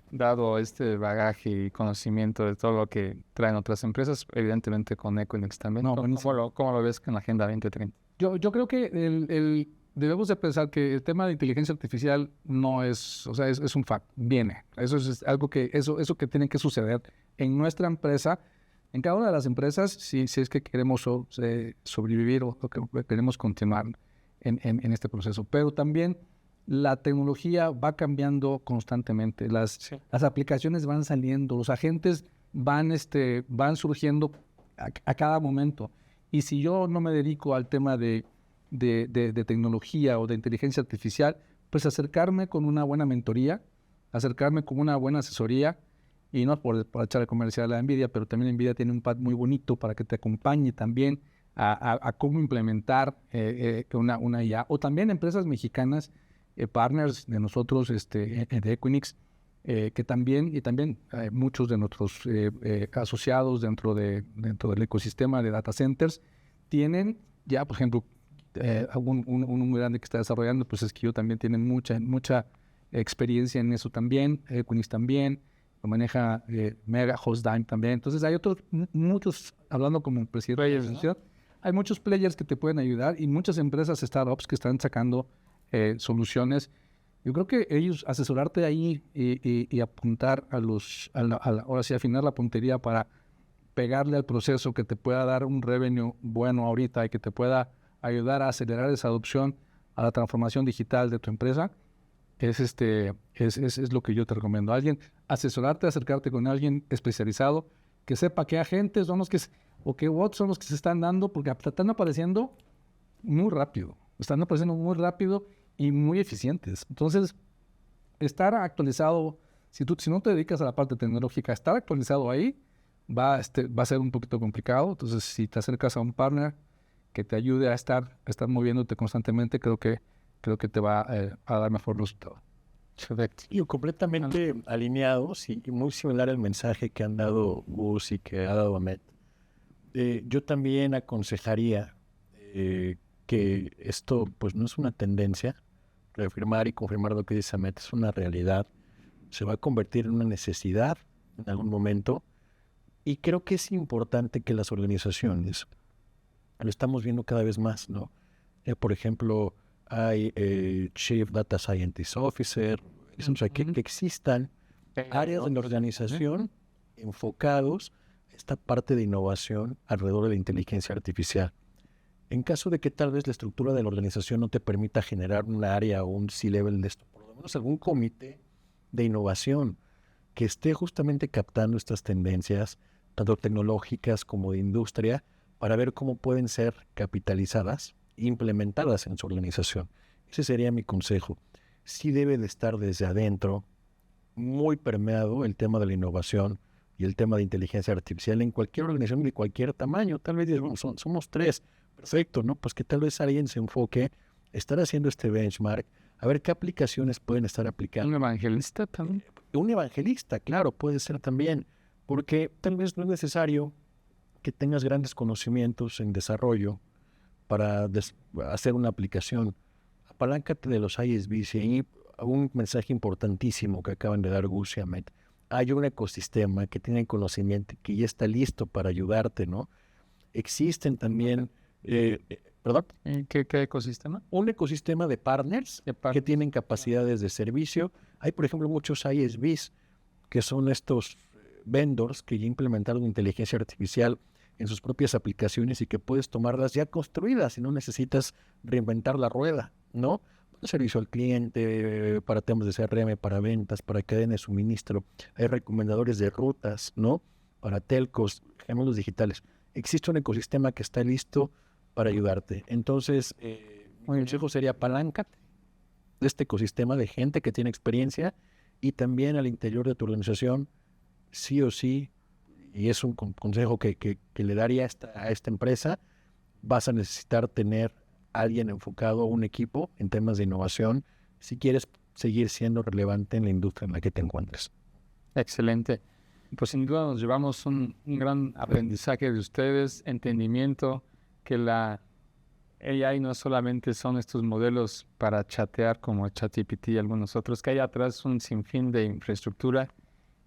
dado este bagaje y conocimiento de todo lo que traen otras empresas, evidentemente con Equinix también. No, ¿Cómo buenísimo. cómo lo ves con la Agenda 2030? Yo creo que debemos de pensar que el tema de inteligencia artificial no es, o sea, es un fact, viene. Eso es algo que, eso que tiene que suceder en nuestra empresa, en cada una de las empresas, si es que queremos sobrevivir o que queremos continuar en este proceso. Pero también la tecnología va cambiando constantemente, las aplicaciones van saliendo, los agentes van surgiendo a cada momento. Y si yo no me dedico al tema de tecnología o de inteligencia artificial, pues acercarme con una buena mentoría, acercarme con una buena asesoría, y no por echarle comercial a NVIDIA, pero también NVIDIA tiene un pad muy bonito para que te acompañe también a cómo implementar una IA. O también empresas mexicanas, partners de nosotros, de Equinix, que también muchos de nuestros asociados dentro del ecosistema de data centers tienen ya, por ejemplo, uno muy grande que está desarrollando, pues es que yo también tienen mucha experiencia en eso también, Equinix también, lo maneja Mega, Hostdime también. Entonces hay otros, muchos, hablando como presidente de la asociación, hay muchos players que te pueden ayudar y muchas empresas, startups que están sacando soluciones. Yo creo que ellos, asesorarte ahí y apuntar ahora sí, afinar la puntería para pegarle al proceso que te pueda dar un revenue bueno ahorita y que te pueda ayudar a acelerar esa adopción a la transformación digital de tu empresa, es lo que yo te recomiendo. Asesorarte, acercarte con alguien especializado que sepa qué agentes son los que, o qué bots son los que se están dando, porque están apareciendo muy rápido. Y muy eficientes. Entonces, estar actualizado, si no te dedicas a la parte tecnológica, estar actualizado ahí va a ser un poquito complicado. Entonces, si te acercas a un partner que te ayude a estar moviéndote constantemente, creo que te va a dar mejor resultado. Perfecto. Y completamente alineados y muy similar al mensaje que han dado Gus y que ha dado Ahmed. Yo también aconsejaría que esto pues no es una tendencia, reafirmar y confirmar lo que dice Ahmed, es una realidad, se va a convertir en una necesidad en algún momento, y creo que es importante que las organizaciones, lo estamos viendo cada vez más, ¿no? Por ejemplo, hay Chief Data Scientist Officer, o sea, que existan áreas de la organización enfocados a esta parte de innovación alrededor de la inteligencia artificial. En caso de que tal vez la estructura de la organización no te permita generar un área o un C-level de esto, por lo menos algún comité de innovación que esté justamente captando estas tendencias, tanto tecnológicas como de industria, para ver cómo pueden ser capitalizadas e implementadas en su organización. Ese sería mi consejo. Sí debe de estar desde adentro, muy permeado el tema de la innovación y el tema de inteligencia artificial en cualquier organización de cualquier tamaño. Tal vez somos 3. Perfecto, ¿no? Pues que tal vez alguien se enfoque, estar haciendo este benchmark, a ver qué aplicaciones pueden estar aplicando. ¿Un evangelista también? Un evangelista, claro, puede ser también, porque tal vez no es necesario que tengas grandes conocimientos en desarrollo para hacer una aplicación. Apaláncate de los ISVs y ahí un mensaje importantísimo que acaban de dar Gus y Ahmed. Hay un ecosistema que tiene conocimiento que ya está listo para ayudarte, ¿no? Existen también... ¿Perdón? ¿Qué ecosistema? Un ecosistema de partners que tienen capacidades de servicio. Hay, por ejemplo, muchos ISVs que son estos vendors que ya implementaron inteligencia artificial en sus propias aplicaciones y que puedes tomarlas ya construidas y no necesitas reinventar la rueda, ¿no? Servicio al cliente, para temas de CRM, para ventas, para cadena de suministro. Hay recomendadores de rutas, ¿no? Para telcos, gemelos digitales. Existe un ecosistema que está listo para ayudarte. Entonces, mi consejo sería apalancate de este ecosistema de gente que tiene experiencia y también al interior de tu organización, sí o sí, y es un consejo que le daría a esta empresa, vas a necesitar tener alguien enfocado, un equipo en temas de innovación, si quieres seguir siendo relevante en la industria en la que te encuentres. Excelente. Pues sin duda nos llevamos un gran aprendizaje de ustedes, entendimiento que la AI no solamente son estos modelos para chatear como ChatGPT y algunos otros, que hay atrás un sinfín de infraestructura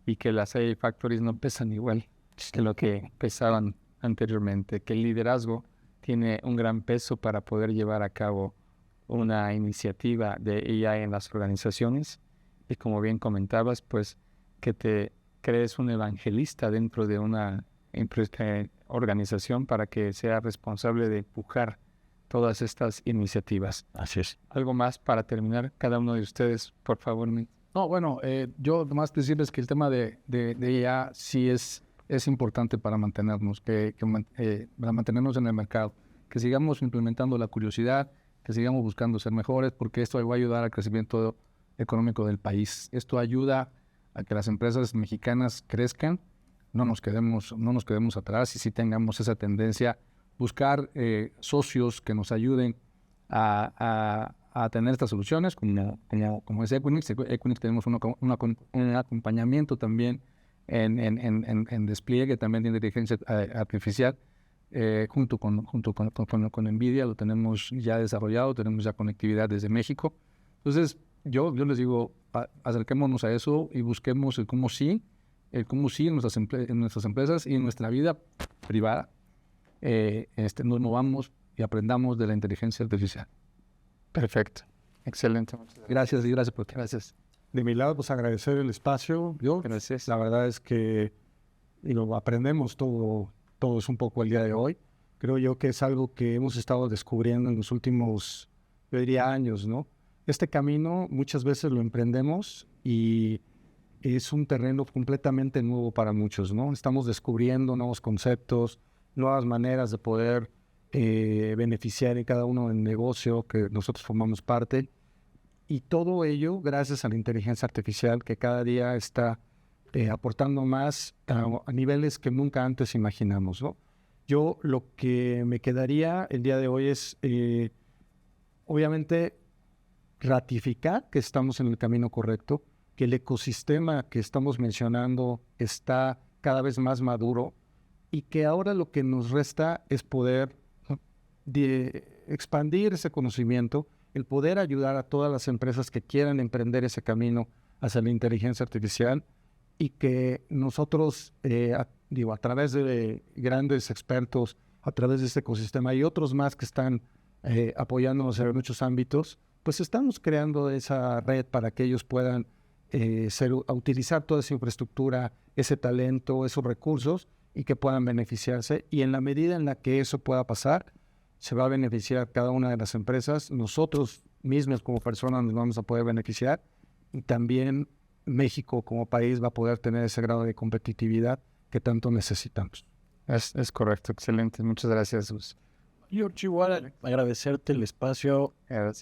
y que las AI Factories no pesan igual que lo que pesaban anteriormente, que el liderazgo tiene un gran peso para poder llevar a cabo una iniciativa de AI en las organizaciones y como bien comentabas, pues que te crees un evangelista dentro de una organización para que sea responsable de empujar todas estas iniciativas. Así es. Algo más para terminar, cada uno de ustedes, por favor. No, bueno, yo nomás decirles que el tema de IA sí es importante para mantenernos, para mantenernos en el mercado, que sigamos implementando la curiosidad, que sigamos buscando ser mejores, porque esto va a ayudar al crecimiento económico del país. Esto ayuda a que las empresas mexicanas crezcan, no nos quedemos atrás y sí tengamos esa tendencia, buscar socios que nos ayuden a tener estas soluciones, como es Equinix. Equinix tenemos un acompañamiento también en despliegue también de inteligencia artificial, junto con NVIDIA, lo tenemos ya desarrollado, tenemos ya conectividad desde México. Entonces, yo les digo, acerquémonos a eso y busquemos el cómo sí en nuestras empresas y en nuestra vida privada, nos movamos y aprendamos de la inteligencia artificial. Perfecto. Excelente. Gracias y gracias por ti. Gracias. De mi lado, pues agradecer el espacio. Gracias. La verdad es que aprendemos todos un poco el día de hoy. Creo yo que es algo que hemos estado descubriendo en los últimos, yo diría, años, ¿no? Este camino muchas veces lo emprendemos y es un terreno completamente nuevo para muchos, ¿no? Estamos descubriendo nuevos conceptos, nuevas maneras de poder beneficiar en cada uno del negocio que nosotros formamos parte. Y todo ello gracias a la inteligencia artificial que cada día está aportando más a niveles que nunca antes imaginamos, ¿no? Yo lo que me quedaría el día de hoy es, obviamente, ratificar que estamos en el camino correcto, que el ecosistema que estamos mencionando está cada vez más maduro y que ahora lo que nos resta es poder expandir ese conocimiento, el poder ayudar a todas las empresas que quieran emprender ese camino hacia la inteligencia artificial y que nosotros, a través de grandes expertos, a través de este ecosistema y otros más que están apoyándonos en muchos ámbitos, pues estamos creando esa red para que ellos puedan utilizar toda esa infraestructura, ese talento, esos recursos y que puedan beneficiarse. Y en la medida en la que eso pueda pasar, se va a beneficiar cada una de las empresas. Nosotros mismos como personas nos vamos a poder beneficiar y también México como país va a poder tener ese grado de competitividad que tanto necesitamos. Es correcto, excelente. Muchas gracias, Gus. George, igual agradecerte el espacio.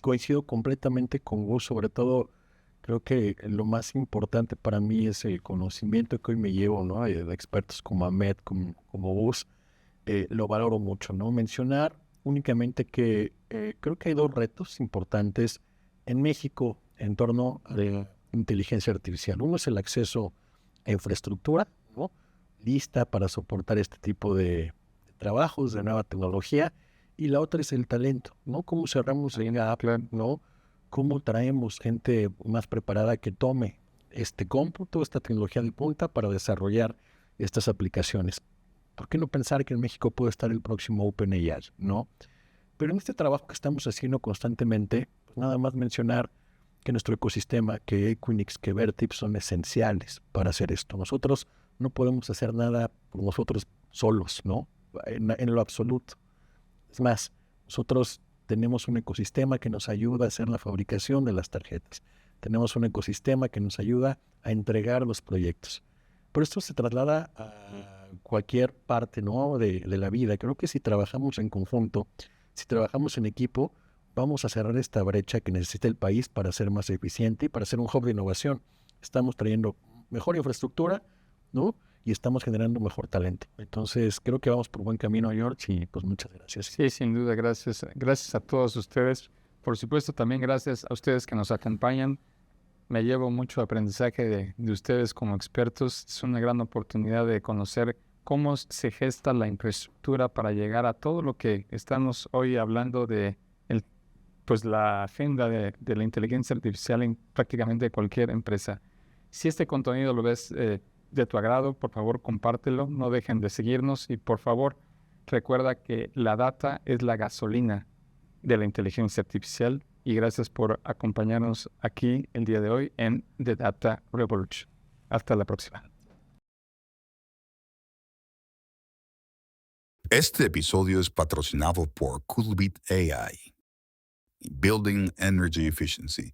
Coincido completamente con Gus, sobre todo creo que lo más importante para mí es el conocimiento que hoy me llevo, ¿no? De expertos como Ahmed, como Gus, lo valoro mucho, ¿no? Mencionar únicamente que creo que hay dos retos importantes en México en torno a la inteligencia artificial. Uno es el acceso a infraestructura, ¿no? Lista para soportar este tipo de trabajos, de nueva tecnología, y la otra es el talento, ¿no? Cómo cerramos el gap, ¿no? Cómo traemos gente más preparada que tome este cómputo, esta tecnología de punta para desarrollar estas aplicaciones. ¿Por qué no pensar que en México puede estar el próximo OpenAI, ¿no? Pero en este trabajo que estamos haciendo constantemente, pues nada más mencionar que nuestro ecosistema, que Equinix, que Vertip son esenciales para hacer esto. Nosotros no podemos hacer nada por nosotros solos, ¿no? En lo absoluto. Es más, nosotros tenemos un ecosistema que nos ayuda a hacer la fabricación de las tarjetas. Tenemos un ecosistema que nos ayuda a entregar los proyectos. Pero esto se traslada a cualquier parte, ¿no? de la vida. Creo que si trabajamos en conjunto, si trabajamos en equipo, vamos a cerrar esta brecha que necesita el país para ser más eficiente y para ser un hub de innovación. Estamos trayendo mejor infraestructura, ¿no? y estamos generando mejor talento. Entonces, creo que vamos por buen camino, George, y pues muchas gracias. Sí, sin duda, gracias. Gracias a todos ustedes. Por supuesto, también gracias a ustedes que nos acompañan. Me llevo mucho aprendizaje de ustedes como expertos. Es una gran oportunidad de conocer cómo se gesta la infraestructura para llegar a todo lo que estamos hoy hablando de pues la agenda de la inteligencia artificial en prácticamente cualquier empresa. Si este contenido lo ves de tu agrado, por favor compártelo, no dejen de seguirnos y por favor recuerda que la data es la gasolina de la inteligencia artificial y gracias por acompañarnos aquí el día de hoy en The Data Revolution. Hasta la próxima. Este episodio es patrocinado por Coolbit AI, Building Energy Efficiency.